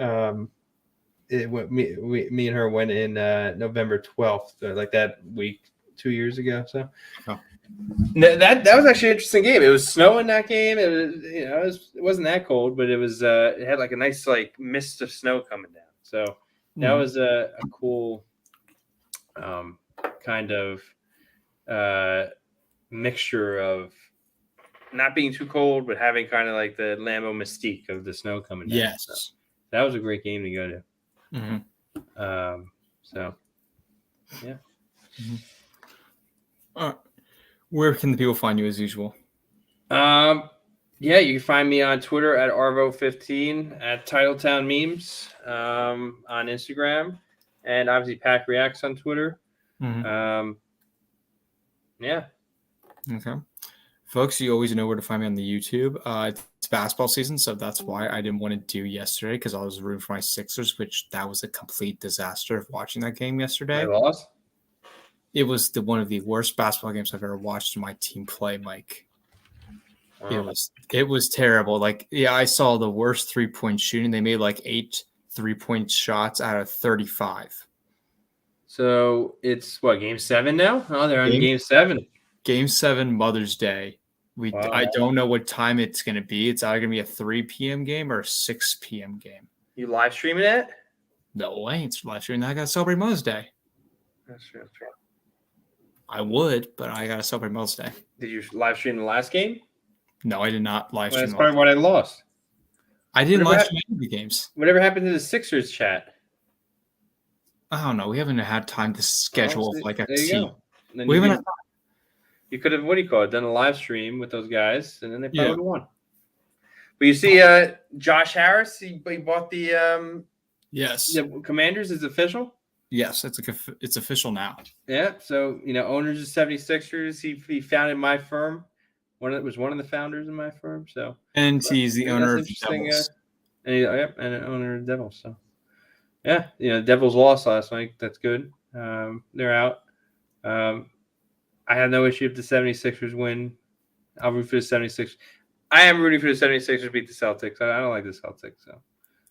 Me and her went in November 12th, like that week 2 years ago. So that was actually an interesting game. It was snow in that game. It was it wasn't that cold, but it was it had like a nice like mist of snow coming down. So that was a cool kind of mixture of not being too cold, but having kind of like the Lambeau mystique of the snow coming down. Yes. So That was a great game to go to. Mm-hmm. So, yeah. Mm-hmm. Where can the people find you as usual? Yeah, you can find me on Twitter at Arvo15, at Titletown Memes, on Instagram, and obviously PackReacts on Twitter. Mm-hmm. Yeah. Okay. Folks, you always know where to find me on the YouTube. It's basketball season, so that's why I didn't want to do yesterday, because I was rooting for my Sixers, which that was a complete disaster of watching that game yesterday. I lost? It was one of the worst basketball games I've ever watched my team play, Mike. Wow. It was terrible. Like, yeah, I saw the worst 3-point shooting. They made like 8 3-point shots out of 35. So it's what, game 7 now? Oh, they're on game 7. Game 7, Mother's Day. Wow. I don't know what time it's going to be. It's either going to be a 3 p.m. game or a 6 p.m. game. You live streaming it? No, I ain't live streaming. I got to celebrate Mother's Day. That's true. I would, but I got to celebrate Mother's Day. Did you live stream the last game? No, I did not live stream. That's probably why I lost. I didn't live stream any of the games. Whatever happened to the Sixers chat? I don't know. We haven't had time to schedule like a team. We haven't had time. You could have, done a live stream with those guys, and then they probably would have won. But you see, Josh Harris, he bought the yes, the Commanders. Is official? Yes, it's official now. Yeah, so owners of 76ers. He founded my firm. Was one of the founders of my firm. So, and he's the owner of the Devils. And an owner of the Devils. So, yeah, the Devils lost last night. That's good. They're out. I have no issue if the 76ers win. I'll root for the 76ers. I am rooting for the 76ers beat the Celtics. I don't like the Celtics. So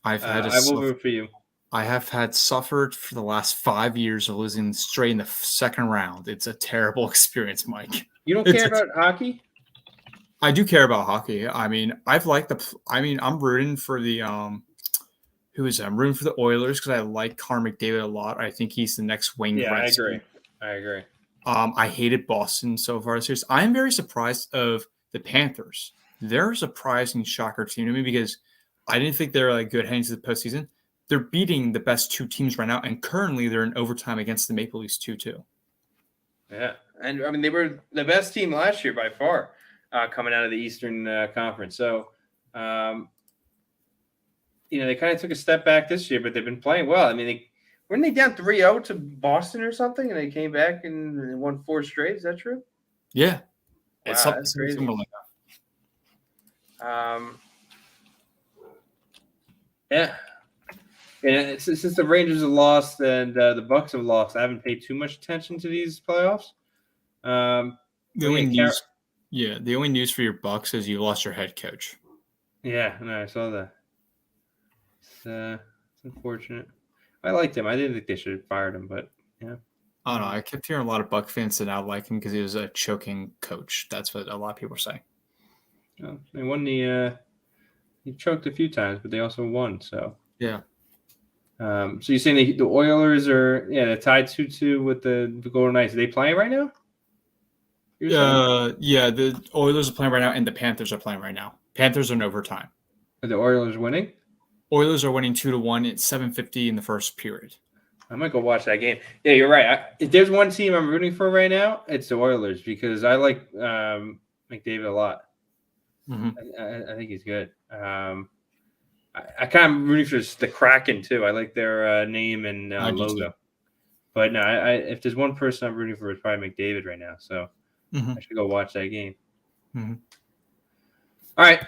I will root for you. I have suffered for the last 5 years of losing straight in the second round. It's a terrible experience, Mike. You don't care about hockey? I do care about hockey. I mean, I'm rooting for the who is it? I'm rooting for the Oilers because I like Connor McDavid a lot. I think he's the next wing. Yeah, I agree. I hated Boston so far this year. I'm very surprised of the Panthers. They're a surprising shocker team to me because I didn't think they were like good heading to the postseason. They're beating the best 2 teams right now, and currently they're in overtime against the Maple Leafs 2-2. Yeah, and I mean they were the best team last year by far, coming out of the Eastern Conference. So, they kind of took a step back this year, but they've been playing well. I mean, weren't they down 3-0 to Boston or something, and they came back and won 4 straight? Is that true? Yeah, wow, it's something similar like that. Yeah. And since the Rangers have lost and the Bucks have lost, I haven't paid too much attention to these playoffs. The only news for your Bucks is you lost your head coach. Yeah, no, I saw that. It's unfortunate. I liked him. I didn't think they should have fired him, but yeah. I don't know. I kept hearing a lot of Buck fans that not like him because he was a choking coach. That's what a lot of people are saying. Well, they won he choked a few times, but they also won. So yeah. So you're saying the Oilers are they're tied 2-2 with the Golden Knights. Are they playing right now? Yeah, the Oilers are playing right now, and the Panthers are playing right now. Panthers are in overtime. Are the Oilers winning? Oilers are winning 2-1. It's 7:50 in the first period. I might go watch that game. Yeah, you're right. If there's one team I'm rooting for right now, it's the Oilers because I like McDavid a lot. Mm-hmm. I think he's good. I kind of rooting for the Kraken too. I like their name and logo. But no, if there's one person I'm rooting for, it's probably McDavid right now. So I should go watch that game. Mm-hmm. All right,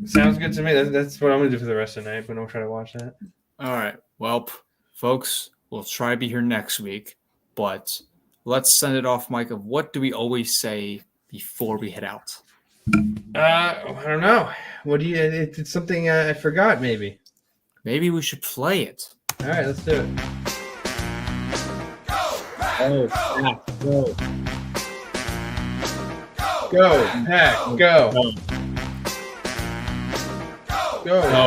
sounds good to me. That's what I'm gonna do for the rest of the night. But I'll try to watch that. All right. Well, folks, we'll try to be here next week. But let's send it off, Mike. Of what do we always say before we head out? I don't know. What do you? It's something I forgot. Maybe we should play it. All right, let's do it. Go, Pack, go. Go, Pack, go. Go.